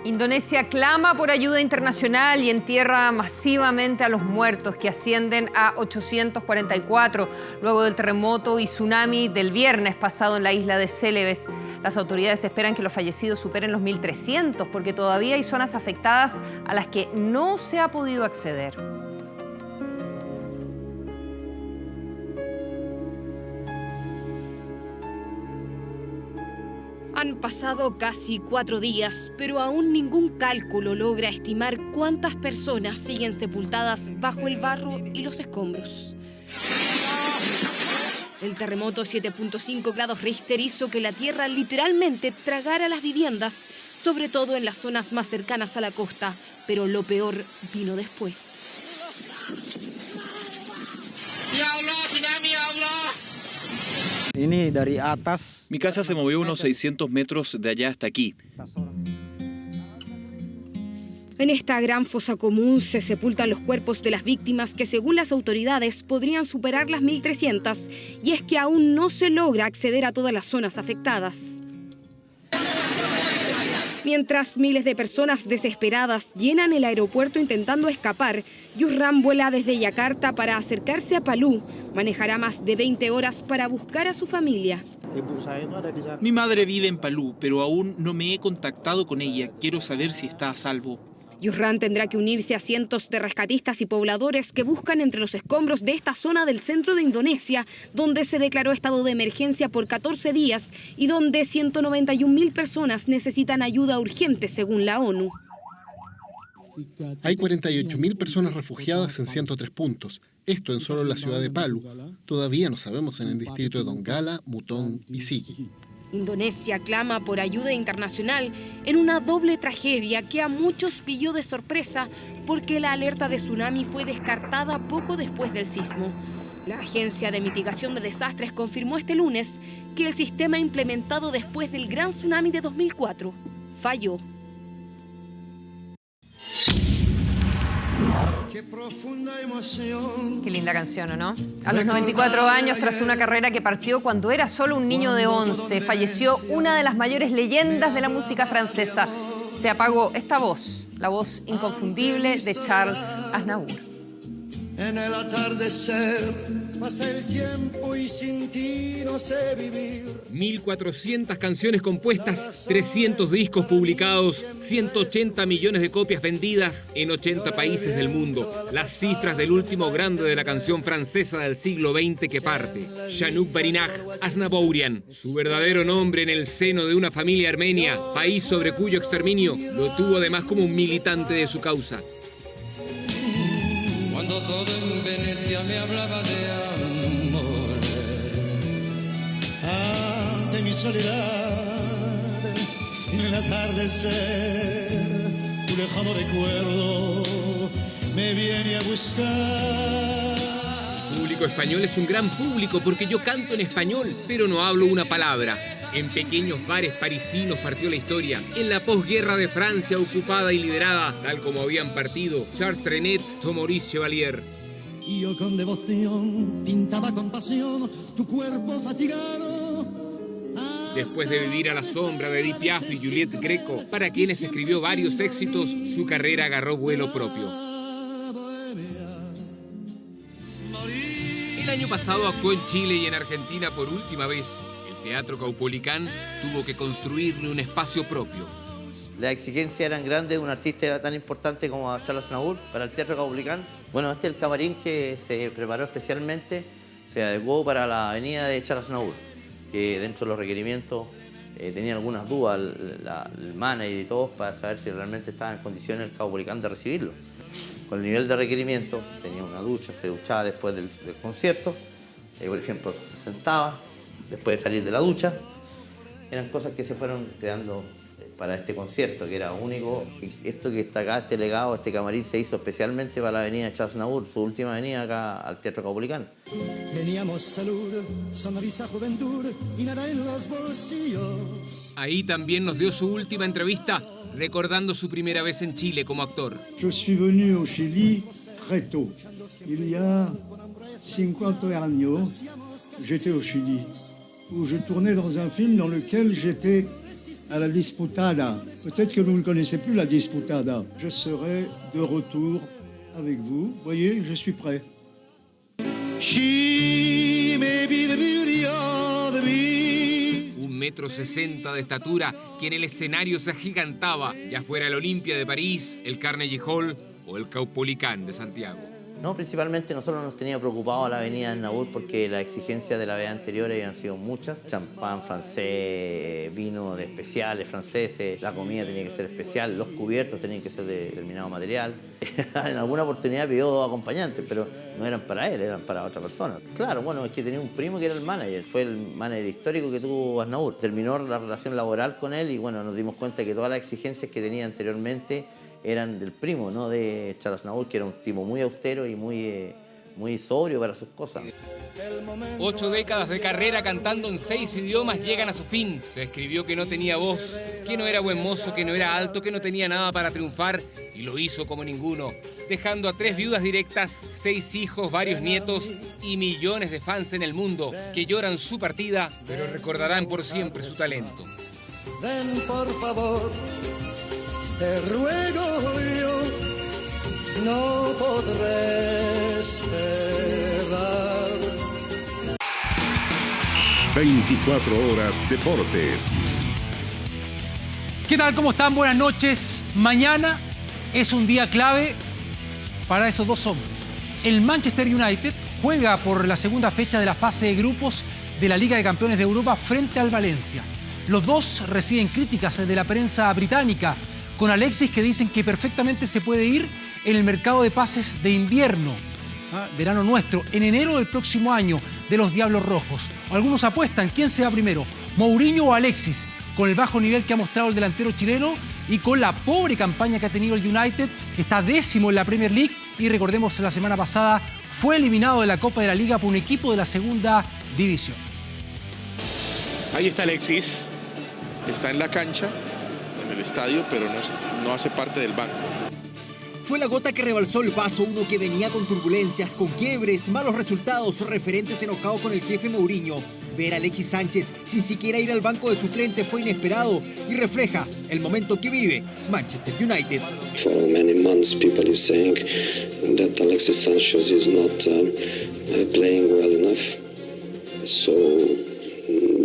Indonesia clama por ayuda internacional y entierra masivamente a los muertos, que ascienden a 844 luego del terremoto y tsunami del viernes pasado en la isla de Celebes. Las autoridades esperan que los fallecidos superen los 1.300 porque todavía hay zonas afectadas a las que no se ha podido acceder. Han pasado casi 4 días, pero aún ningún cálculo logra estimar cuántas personas siguen sepultadas bajo el barro y los escombros. El terremoto 7.5 grados Richter hizo que la tierra literalmente tragara las viviendas, sobre todo en las zonas más cercanas a la costa, pero lo peor vino después. Mi casa se movió unos 600 metros de allá hasta aquí. En esta gran fosa común se sepultan los cuerpos de las víctimas que, según las autoridades, podrían superar las 1.300, y es que aún no se logra acceder a todas las zonas afectadas. Mientras miles de personas desesperadas llenan el aeropuerto intentando escapar, Yusran vuela desde Yakarta para acercarse a Palu. Manejará más de 20 horas para buscar a su familia. Mi madre vive en Palu, pero aún no me he contactado con ella. Quiero saber si está a salvo. Yusran tendrá que unirse a cientos de rescatistas y pobladores que buscan entre los escombros de esta zona del centro de Indonesia, donde se declaró estado de emergencia por 14 días y donde 191.000 personas necesitan ayuda urgente, según la ONU. Hay 48.000 personas refugiadas en 103 puntos. Esto en solo la ciudad de Palu. Todavía no sabemos en el distrito de Donggala, Mutong y Sigi. Indonesia clama por ayuda internacional en una doble tragedia que a muchos pilló de sorpresa porque la alerta de tsunami fue descartada poco después del sismo. La Agencia de Mitigación de Desastres confirmó este lunes que el sistema implementado después del gran tsunami de 2004 falló. Qué linda canción, ¿o no? A los 94 años, tras una carrera que partió cuando era solo un niño de 11, falleció una de las mayores leyendas de la música francesa. Se apagó esta voz, la voz inconfundible de Charles Aznavour. En el atardecer pasa el tiempo y sin ti no sé vivir. 1.400 canciones compuestas, 300 discos publicados, 180 millones de copias vendidas en 80 países del mundo. Las cifras del último grande de la canción francesa del siglo XX que parte, Yanuk Barinaj Aznavourian. Su verdadero nombre en el seno de una familia armenia, país sobre cuyo exterminio lo tuvo además como un militante de su causa. Cuando todo en Venecia me hablaba de amor, ante mi soledad, en el atardecer, tu lejano recuerdo me viene a buscar. El público español es un gran público porque yo canto en español, pero no hablo una palabra. En pequeños bares parisinos partió la historia. En la posguerra de Francia ocupada y liderada, tal como habían partido Charles Trenet o Maurice Chevalier. Y yo con devoción pintaba con pasión tu cuerpo fatigado. Después de vivir a la sombra de Edith Piaf y Juliette Greco, para quienes escribió varios éxitos, su carrera agarró vuelo propio. El año pasado actuó en Chile y en Argentina por última vez. El Teatro Caupolicán tuvo que construirle un espacio propio. Las exigencias eran grandes de un artista tan importante como Charles Aznavour para el Teatro Caupolicán. Bueno, este es el camarín que se preparó especialmente, se adecuó para la avenida de Charles Aznavour, que dentro de los requerimientos tenía algunas dudas el manager y todos para saber si realmente estaba en condiciones el Caupolicán de recibirlo. Con el nivel de requerimiento, tenía una ducha, se duchaba después del concierto, por ejemplo, se sentaba después de salir de la ducha. Eran cosas que se fueron creando para este concierto, que era único. Esto que está acá, este legado, este camarín, se hizo especialmente para la avenida Charles Aznavour, su última avenida acá al Teatro Caupolicán. Teníamos salud, sonrisa, juventud y nada en los bolsillos. Ahí también nos dio su última entrevista, recordando su primera vez en Chile como actor. Yo suis venu au Chili très tôt. Il y a 50 años, j'étais au Chili, où je tournais dans un film dans lequel j'étais à la disputada. Peut-être que vous ne connaissez plus la disputada. Je serai de retour avec vous. Voyez, je suis prêt. She may be the beauty of the beast. 1,60 m de estatura, que en el escenario se agigantaba, ya fuera el Olympia de París, el Carnegie Hall o el Caupolicán de Santiago. No, principalmente nosotros nos teníamos preocupados a la avenida del Naur porque las exigencias de la vez anterior habían sido muchas. Champán francés, vino de especiales franceses, la comida tenía que ser especial, los cubiertos tenían que ser de determinado material. En alguna oportunidad pidió 2 acompañantes, pero no eran para él, eran para otra persona. Claro, bueno, es que tenía un primo que era el manager, fue el manager histórico que tuvo Aznaur. Terminó la relación laboral con él y bueno, nos dimos cuenta que todas las exigencias que tenía anteriormente eran del primo, ¿no? De Charles Aznavour, que era un tipo muy austero y muy sobrio para sus cosas. 8 décadas de carrera cantando en 6 idiomas llegan a su fin. Se escribió que no tenía voz, que no era buen mozo, que no era alto, que no tenía nada para triunfar y lo hizo como ninguno, dejando a 3 viudas directas, 6 hijos, varios nietos y millones de fans en el mundo que lloran su partida, pero recordarán por siempre su talento. Ven, por favor, te ruego yo, no podré esperar. 24 horas Deportes. ¿Qué tal? ¿Cómo están? Buenas noches. Mañana es un día clave para esos dos hombres. El Manchester United juega por la segunda fecha de la fase de grupos de la Liga de Campeones de Europa frente al Valencia. Los dos reciben críticas de la prensa británica, con Alexis que dicen que perfectamente se puede ir en el mercado de pases de invierno, verano nuestro, en enero del próximo año, de los Diablos Rojos. Algunos apuestan quién se va primero, Mourinho o Alexis, con el bajo nivel que ha mostrado el delantero chileno y con la pobre campaña que ha tenido el United, que está 10º en la Premier League y recordemos la semana pasada fue eliminado de la Copa de la Liga por un equipo de la segunda división. Ahí está Alexis, está en la cancha, en el estadio, pero no hace parte del banco. Fue la gota que rebalsó el vaso, uno que venía con turbulencias, con quiebres, malos resultados, referentes enojados con el jefe Mourinho. Ver a Alexis Sánchez sin siquiera ir al banco de suplente fue inesperado y refleja el momento que vive Manchester United. For many months people is saying that Alexis Sanchez is not playing well enough. So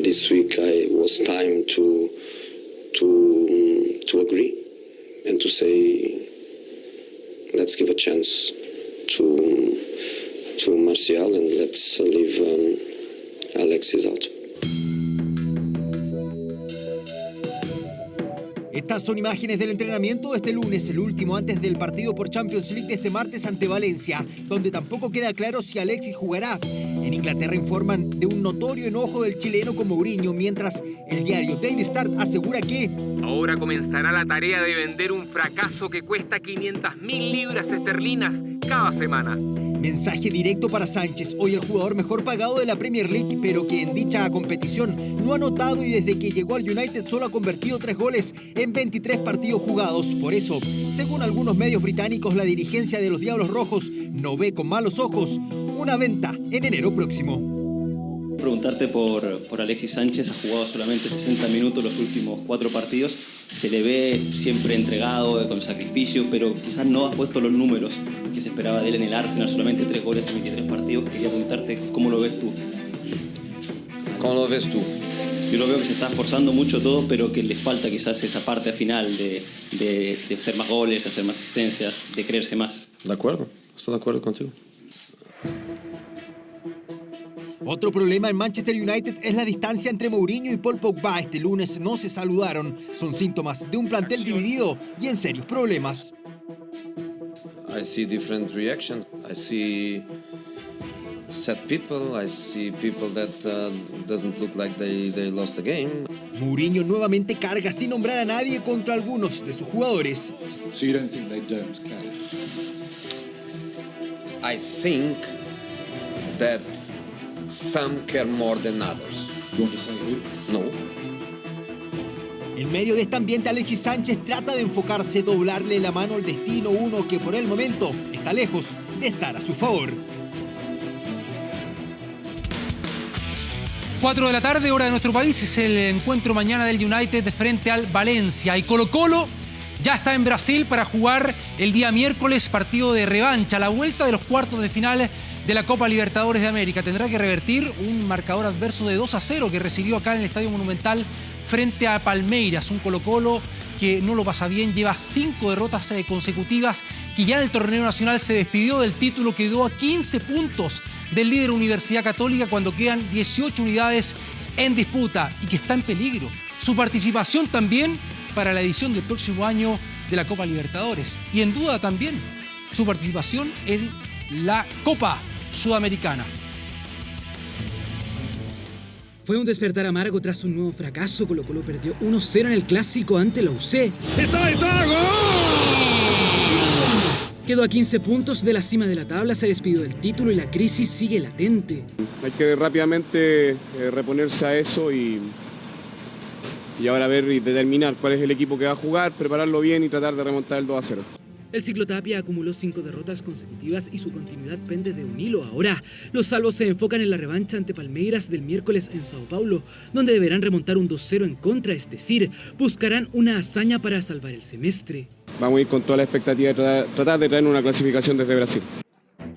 this week I was time to agree and to say let's give a chance to Martial and let's leave Alexis out. Estas son imágenes del entrenamiento de este lunes, el último antes del partido por Champions League de este martes ante Valencia, donde tampoco queda claro si Alexis jugará. En Inglaterra informan de un notorio enojo del chileno con Mourinho, mientras el diario Daily Star asegura que ahora comenzará la tarea de vender un fracaso que cuesta 500.000 libras esterlinas cada semana. Mensaje directo para Sánchez, hoy el jugador mejor pagado de la Premier League, pero que en dicha competición no ha anotado y desde que llegó al United solo ha convertido 3 goles en 23 partidos jugados. Por eso, según algunos medios británicos, la dirigencia de los Diablos Rojos no ve con malos ojos una venta en enero próximo. Preguntarte por Alexis Sánchez, ha jugado solamente 60 minutos los últimos 4 partidos, se le ve siempre entregado, con sacrificio, pero quizás no has puesto los números que se esperaba de él en el Arsenal, solamente 3 goles en 23 partidos. Quería preguntarte cómo lo ves tú. ¿Cómo lo ves tú? Yo lo veo que se está esforzando mucho todo, pero que le falta quizás esa parte final de hacer más goles, de hacer más asistencias, de creerse más. De acuerdo, estoy de acuerdo contigo. Otro problema en Manchester United es la distancia entre Mourinho y Paul Pogba. Este lunes no se saludaron. Son síntomas de un plantel dividido y en serios problemas. I see different reactions. I see sad people. I see people that doesn't look like they lost the game. Mourinho nuevamente carga sin nombrar a nadie contra algunos de sus jugadores. So you don't think they don't care? I think that some care more than others. You want to say who? No. En medio de este ambiente, Alexis Sánchez trata de enfocarse, doblarle la mano al destino, uno que por el momento está lejos de estar a su favor. 4 de la tarde, hora de nuestro país, es el encuentro mañana del United frente al Valencia. Y Colo-Colo ya está en Brasil para jugar el día miércoles partido de revancha, la vuelta de los cuartos de final de la Copa Libertadores de América. Tendrá que revertir un marcador adverso de 2-0 que recibió acá en el Estadio Monumental frente a Palmeiras. Un Colo-Colo que no lo pasa bien, lleva 5 derrotas consecutivas, que ya en el torneo nacional se despidió del título, quedó a 15 puntos del líder Universidad Católica cuando quedan 18 unidades en disputa y que está en peligro su participación también para la edición del próximo año de la Copa Libertadores, y en duda también su participación en la Copa Sudamericana. Fue un despertar amargo tras un nuevo fracaso. Colo-Colo perdió 1-0 en el clásico ante la UC. ¡Está! ¡Gol! Quedó a 15 puntos de la cima de la tabla, se despidió del título y la crisis sigue latente. Hay que rápidamente reponerse a eso y ahora ver y determinar cuál es el equipo que va a jugar, prepararlo bien y tratar de remontar el 2-0. El Ciclotapia acumuló 5 derrotas consecutivas y su continuidad pende de un hilo. Ahora, los salvos se enfocan en la revancha ante Palmeiras del miércoles en Sao Paulo, donde deberán remontar un 2-0 en contra, es decir, buscarán una hazaña para salvar el semestre. Vamos a ir con toda la expectativa de tratar de traer una clasificación desde Brasil.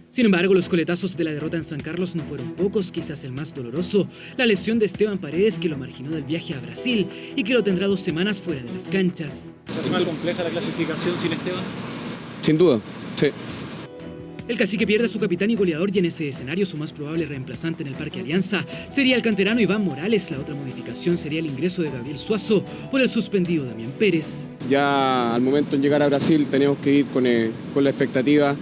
Sin embargo, los coletazos de la derrota en San Carlos no fueron pocos, quizás el más doloroso, la lesión de Esteban Paredes, que lo marginó del viaje a Brasil y que lo tendrá 2 semanas fuera de las canchas. ¿Es más compleja la clasificación sin Esteban? Sin duda, sí. El Cacique pierde a su capitán y goleador, y en ese escenario su más probable reemplazante en el Parque Alianza sería el canterano Iván Morales. La otra modificación sería el ingreso de Gabriel Suazo por el suspendido Damián Pérez. Ya al momento de llegar a Brasil tenemos que ir con la expectativa,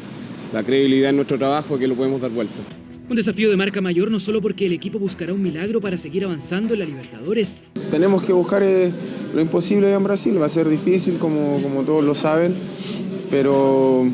la credibilidad en nuestro trabajo, que lo podemos dar vuelta. Un desafío de marca mayor, no solo porque el equipo buscará un milagro para seguir avanzando en la Libertadores. Tenemos que buscar lo imposible en Brasil, va a ser difícil como todos lo saben, pero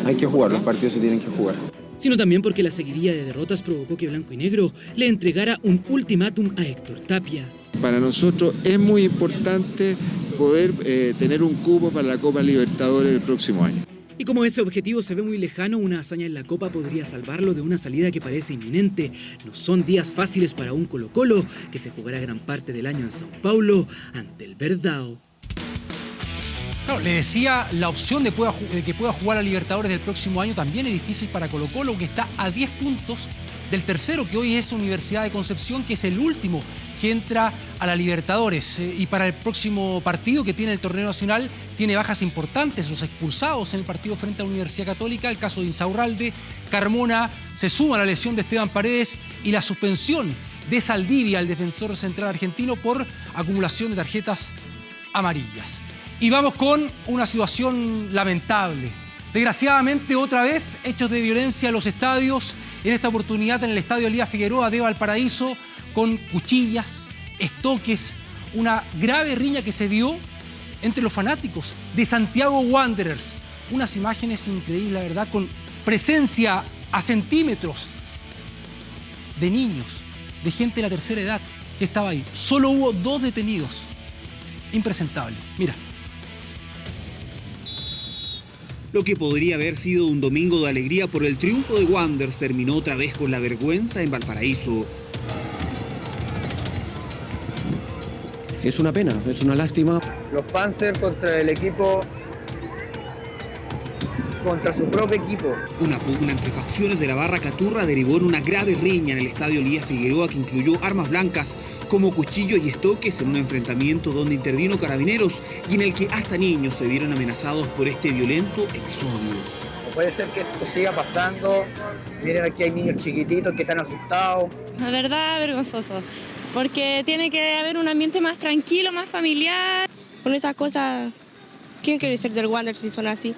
hay que jugar, los partidos se tienen que jugar. Sino también porque la seguidilla de derrotas provocó que Blanco y Negro le entregara un ultimátum a Héctor Tapia. Para nosotros es muy importante poder tener un cupo para la Copa Libertadores el próximo año. Y como ese objetivo se ve muy lejano, una hazaña en la Copa podría salvarlo de una salida que parece inminente. No son días fáciles para un Colo-Colo que se jugará gran parte del año en Sao Paulo ante el Verdão. Claro, le decía, la opción de que pueda jugar a Libertadores del próximo año también es difícil para Colo-Colo, que está a 10 puntos del tercero, que hoy es Universidad de Concepción, que es el último que entra a la Libertadores. Y para el próximo partido que tiene el torneo nacional, tiene bajas importantes, los expulsados en el partido frente a Universidad Católica, el caso de Insaurralde, Carmona, se suma la lesión de Esteban Paredes y la suspensión de Saldivia, el defensor central argentino, por acumulación de tarjetas amarillas. Y vamos con una situación lamentable. Desgraciadamente, otra vez, hechos de violencia en los estadios. En esta oportunidad en el Estadio Elías Figueroa de Valparaíso, con cuchillas, estoques, una grave riña que se dio entre los fanáticos de Santiago Wanderers. Unas imágenes increíbles, la verdad, con presencia a centímetros de niños, de gente de la tercera edad que estaba ahí. Solo hubo 2 detenidos. Impresentable. Mira. Lo que podría haber sido un domingo de alegría por el triunfo de Wanderers terminó otra vez con la vergüenza en Valparaíso. Es una pena, es una lástima. Los Panzers contra el equipo, contra su propio equipo. Una pugna entre facciones de la barra Caturra derivó en una grave riña en el Estadio Elías Figueroa que incluyó armas blancas como cuchillos y estoques en un enfrentamiento donde intervino Carabineros y en el que hasta niños se vieron amenazados por este violento episodio. No puede ser que esto siga pasando. Miren, aquí hay niños chiquititos que están asustados. La verdad, vergonzoso, porque tiene que haber un ambiente más tranquilo, más familiar. Con estas cosas, ¿quién quiere ser del Wanderers si son así?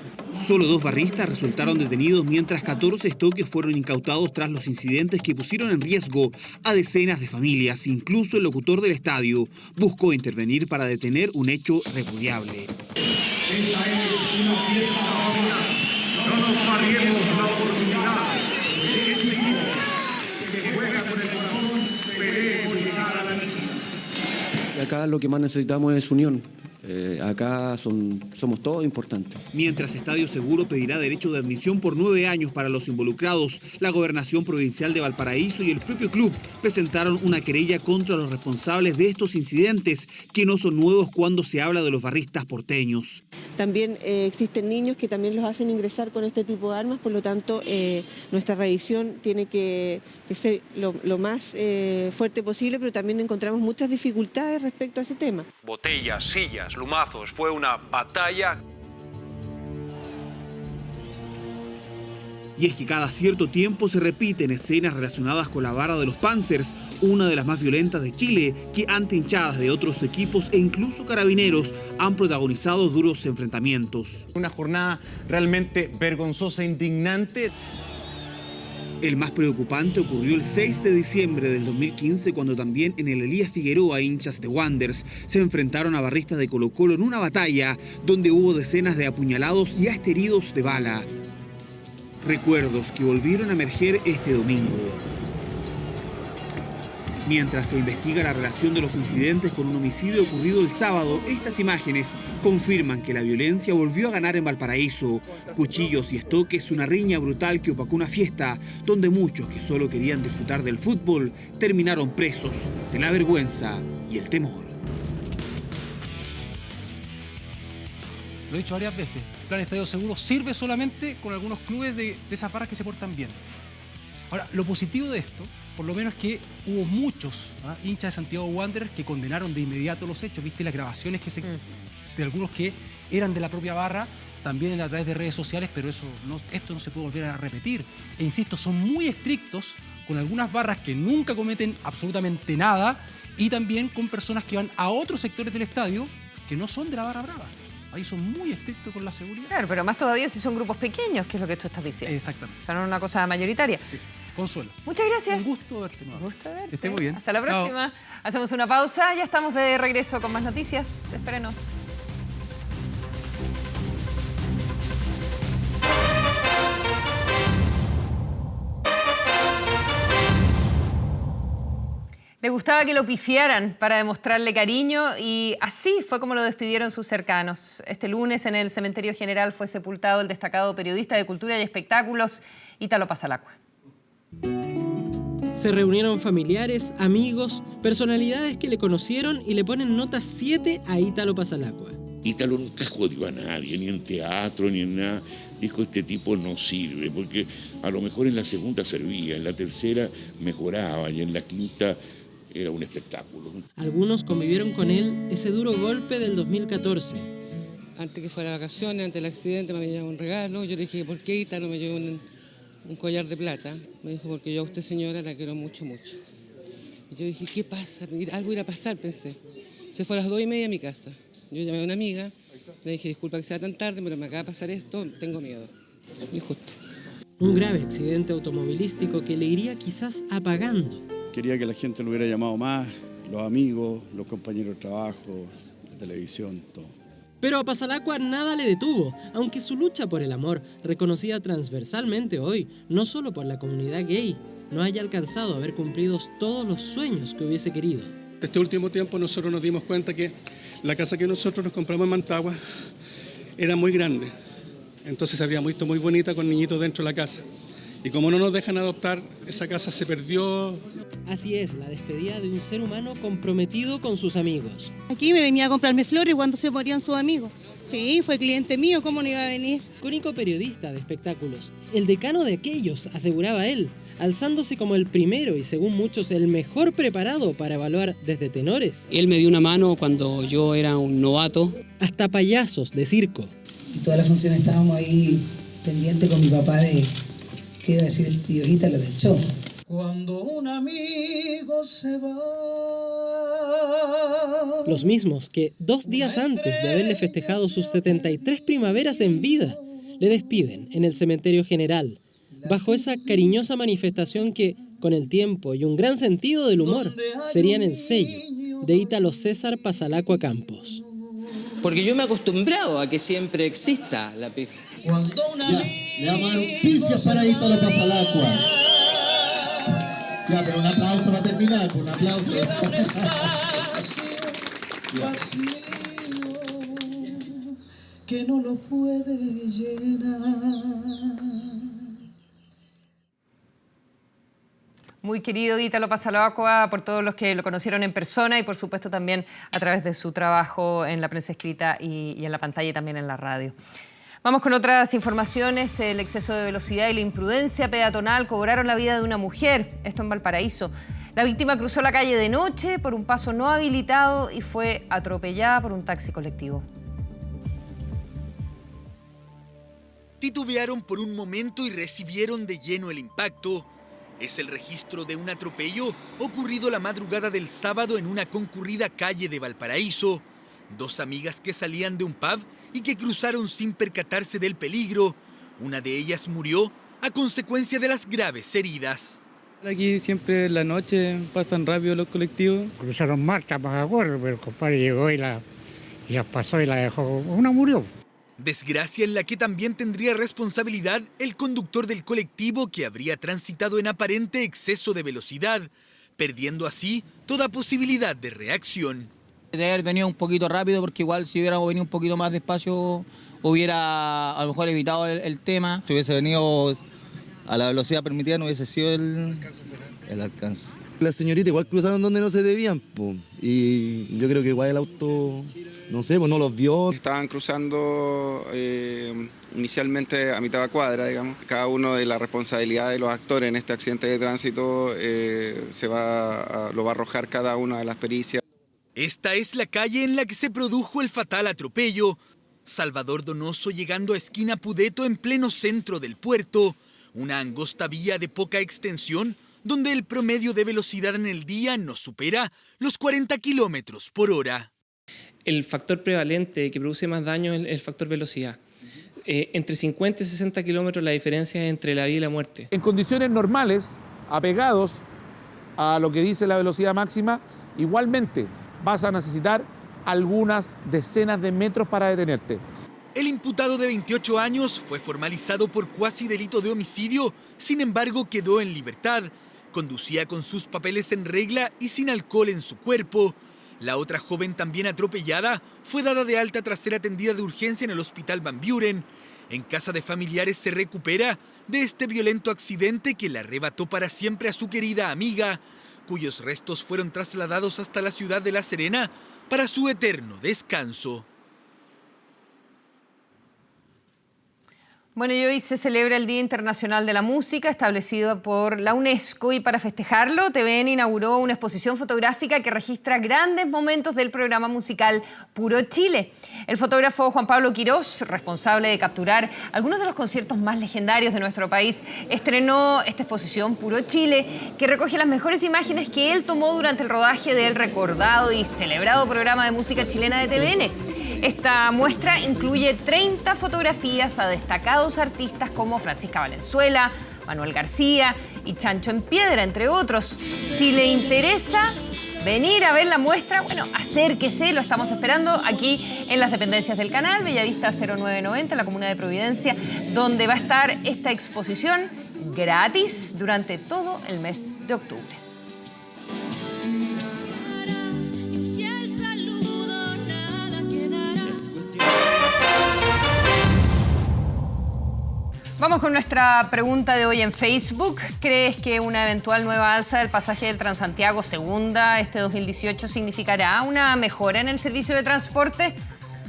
Solo 2 barristas resultaron detenidos, mientras 14 estoques fueron incautados tras los incidentes que pusieron en riesgo a decenas de familias. Incluso el locutor del estadio buscó intervenir para detener un hecho repudiable. Esta es una fiesta ahora. No nos barriemos la oportunidad de que este equipo que juega con el corazón pelee por llegar a la línea. Acá lo que más necesitamos es unión. Acá somos todos importantes. Mientras Estadio Seguro pedirá derecho de admisión por 9 años para los involucrados, la Gobernación Provincial de Valparaíso y el propio club presentaron una querella contra los responsables de estos incidentes, que no son nuevos cuando se habla de los barristas porteños. También existen niños que también los hacen ingresar con este tipo de armas, por lo tanto nuestra revisión tiene que ser lo más fuerte posible, pero también encontramos muchas dificultades respecto a ese tema. Botellas, sillas, lumazos, fue una batalla. Y es que cada cierto tiempo se repiten escenas relacionadas con la barra de los Panzers, una de las más violentas de Chile, que ante hinchadas de otros equipos e incluso carabineros han protagonizado duros enfrentamientos. Una jornada realmente vergonzosa e indignante. El más preocupante ocurrió el 6 de diciembre del 2015, cuando también en el Elías Figueroa hinchas de Wanderers se enfrentaron a barristas de Colo-Colo en una batalla donde hubo decenas de apuñalados y hasta heridos de bala. Recuerdos que volvieron a emerger este domingo. Mientras se investiga la relación de los incidentes con un homicidio ocurrido el sábado, estas imágenes confirman que la violencia volvió a ganar en Valparaíso. Cuchillos y estoques, una riña brutal que opacó una fiesta, donde muchos que solo querían disfrutar del fútbol terminaron presos de la vergüenza y el temor. Lo he dicho varias veces, el plan Estadio Seguro sirve solamente con algunos clubes de esas barras que se portan bien. Ahora, lo positivo de esto, por lo menos, es que hubo muchos hinchas de Santiago Wanderers que condenaron de inmediato los hechos. Viste las grabaciones de algunos que eran de la propia barra, también a través de redes sociales, pero esto no se puede volver a repetir. E insisto, son muy estrictos con algunas barras que nunca cometen absolutamente nada, y también con personas que van a otros sectores del estadio que no son de la barra brava. Ahí son muy estrictos con la seguridad. Claro, pero más todavía si son grupos pequeños, que es lo que tú estás diciendo. Exactamente. O sea, no es una cosa mayoritaria. Sí. Consuelo. Muchas gracias. Un gusto verte. Un gusto verte. Que esté muy bien. Hasta la próxima. Chao. Hacemos una pausa. Ya estamos de regreso con más noticias. Espérenos. Le gustaba que lo pifiaran para demostrarle cariño, y así fue como lo despidieron sus cercanos. Este lunes en el Cementerio General fue sepultado el destacado periodista de cultura y espectáculos, Ítalo Pasalacua. Se reunieron familiares, amigos, personalidades que le conocieron y le ponen nota 7 a Ítalo Pasalacua. Ítalo nunca jodió a nadie, ni en teatro, ni en nada. Dijo, este tipo no sirve, porque a lo mejor en la segunda servía, en la tercera mejoraba y en la quinta era un espectáculo. Algunos convivieron con él ese duro golpe del 2014. Antes que fuera de vacaciones, antes del accidente, me llevaba un regalo. Yo le dije, ¿por qué Ítalo me llevó un collar de plata? Me dijo, porque yo a usted, señora, la quiero mucho, mucho. Y yo dije, ¿qué pasa? Algo irá a pasar, pensé. Se fue a las 2:30 a mi casa. Yo llamé a una amiga, le dije, disculpa que sea tan tarde, pero me acaba de pasar esto, tengo miedo. Y justo. Un grave accidente automovilístico que le iría quizás apagando. Quería que la gente lo hubiera llamado más, los amigos, los compañeros de trabajo, la televisión, todo. Pero a Pasalacua nada le detuvo, aunque su lucha por el amor, reconocida transversalmente hoy, no solo por la comunidad gay, no haya alcanzado a haber cumplido todos los sueños que hubiese querido. Este último tiempo nosotros nos dimos cuenta que la casa que nosotros nos compramos en Mantagua era muy grande, entonces se habría visto muy bonita con niñitos dentro de la casa. Y como no nos dejan adoptar, esa casa se perdió. Así es, la despedida de un ser humano comprometido con sus amigos. Aquí me venía a comprarme flores cuando se morían sus amigos. Sí, fue cliente mío, ¿cómo no iba a venir? Cónico periodista de espectáculos, el decano de aquellos, aseguraba él, alzándose como el primero y, según muchos, el mejor preparado para evaluar desde tenores. Él me dio una mano cuando yo era un novato. Hasta payasos de circo. Y todas las funciones estábamos ahí pendientes con mi papá de qué iba a decir el tío Ítalo del show. Cuando un amigo se va. Los mismos que 2 días antes de haberle festejado sus 73 primaveras en vida, le despiden en el Cementerio General, bajo esa cariñosa manifestación que, con el tiempo y un gran sentido del humor, serían el sello de Ítalo César Pasalacua Campos. Porque yo me he acostumbrado a que siempre exista la pifia. Cuando le vamos a dar un pifia para Ítalo Pasalacua. Ya, pero un aplauso para terminar, un aplauso. que no lo puede llenar. Muy querido Ítalo Passalacqua por todos los que lo conocieron en persona y por supuesto también a través de su trabajo en la prensa escrita y en la pantalla y también en la radio. Vamos con otras informaciones. El exceso de velocidad y la imprudencia peatonal cobraron la vida de una mujer, esto en Valparaíso. La víctima cruzó la calle de noche por un paso no habilitado y fue atropellada por un taxi colectivo. Titubearon por un momento y recibieron de lleno el impacto. Es el registro de un atropello ocurrido la madrugada del sábado en una concurrida calle de Valparaíso. Dos amigas que salían de un pub y que cruzaron sin percatarse del peligro. Una de ellas murió a consecuencia de las graves heridas. Aquí siempre en la noche pasan rápido los colectivos. Cruzaron marcha, más de acuerdo, pero el compadre llegó y las pasó y la dejó. Una murió. Desgracia en la que también tendría responsabilidad el conductor del colectivo que habría transitado en aparente exceso de velocidad, perdiendo así toda posibilidad de reacción. De haber venido un poquito rápido, porque igual si hubiéramos venido un poquito más despacio hubiera a lo mejor evitado el tema. Si hubiese venido a la velocidad permitida no hubiese sido el alcance. Las señoritas igual cruzaron donde no se debían, y yo creo que igual el auto, no sé, no los vio. Estaban cruzando inicialmente a mitad de cuadra, digamos. Cada uno de la responsabilidad de los actores en este accidente de tránsito lo va a arrojar cada una de las pericias. Esta es la calle en la que se produjo el fatal atropello. Salvador Donoso llegando a esquina Pudeto en pleno centro del puerto. Una angosta vía de poca extensión donde el promedio de velocidad en el día no supera los 40 kilómetros por hora. El factor prevalente que produce más daño es el factor velocidad. Entre 50 y 60 kilómetros la diferencia es entre la vida y la muerte. En condiciones normales, apegados a lo que dice la velocidad máxima, igualmente vas a necesitar algunas decenas de metros para detenerte. El imputado de 28 años fue formalizado por cuasi delito de homicidio, sin embargo quedó en libertad. Conducía con sus papeles en regla y sin alcohol en su cuerpo. La otra joven también atropellada fue dada de alta tras ser atendida de urgencia en el hospital Van Buren. En casa de familiares se recupera de este violento accidente que le arrebató para siempre a su querida amiga, cuyos restos fueron trasladados hasta la ciudad de La Serena para su eterno descanso. Bueno, y hoy se celebra el Día Internacional de la Música, establecido por la UNESCO, y para festejarlo, TVN inauguró una exposición fotográfica que registra grandes momentos del programa musical Puro Chile. El fotógrafo Juan Pablo Quirós, responsable de capturar algunos de los conciertos más legendarios de nuestro país, estrenó esta exposición Puro Chile, que recoge las mejores imágenes que él tomó durante el rodaje del recordado y celebrado programa de música chilena de TVN. Esta muestra incluye 30 fotografías a destacados artistas como Francisca Valenzuela, Manuel García y Chancho en Piedra, entre otros. Si le interesa venir a ver la muestra, bueno, acérquese, lo estamos esperando aquí en las dependencias del canal, Bellavista 0990, en la comuna de Providencia, donde va a estar esta exposición gratis durante todo el mes de octubre. Vamos con nuestra pregunta de hoy en Facebook. ¿Crees que una eventual nueva alza del pasaje del Transantiago Segunda este 2018 significará una mejora en el servicio de transporte?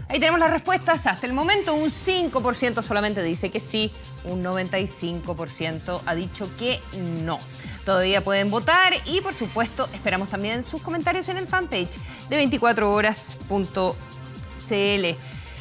Ahí tenemos las respuestas. Hasta el momento un 5% solamente dice que sí, un 95% ha dicho que no. Todavía pueden votar y, por supuesto, esperamos también sus comentarios en el fanpage de 24horas.cl.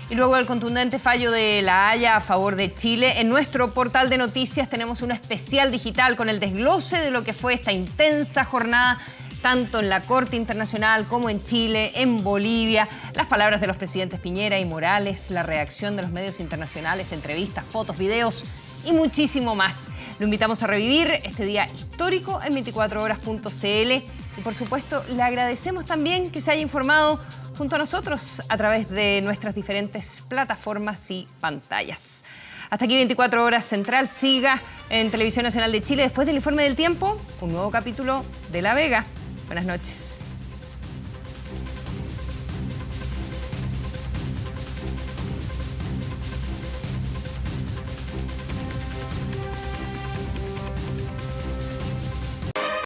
Y luego del contundente fallo de La Haya a favor de Chile, en nuestro portal de noticias tenemos un especial digital con el desglose de lo que fue esta intensa jornada, tanto en la Corte Internacional como en Chile, en Bolivia, las palabras de los presidentes Piñera y Morales, la reacción de los medios internacionales, entrevistas, fotos, videos y muchísimo más. Lo invitamos a revivir este día histórico en 24horas.cl y, por supuesto, le agradecemos también que se haya informado junto a nosotros a través de nuestras diferentes plataformas y pantallas. Hasta aquí 24 Horas Central. Siga en Televisión Nacional de Chile. Después del informe del tiempo, un nuevo capítulo de La Vega. Buenas noches.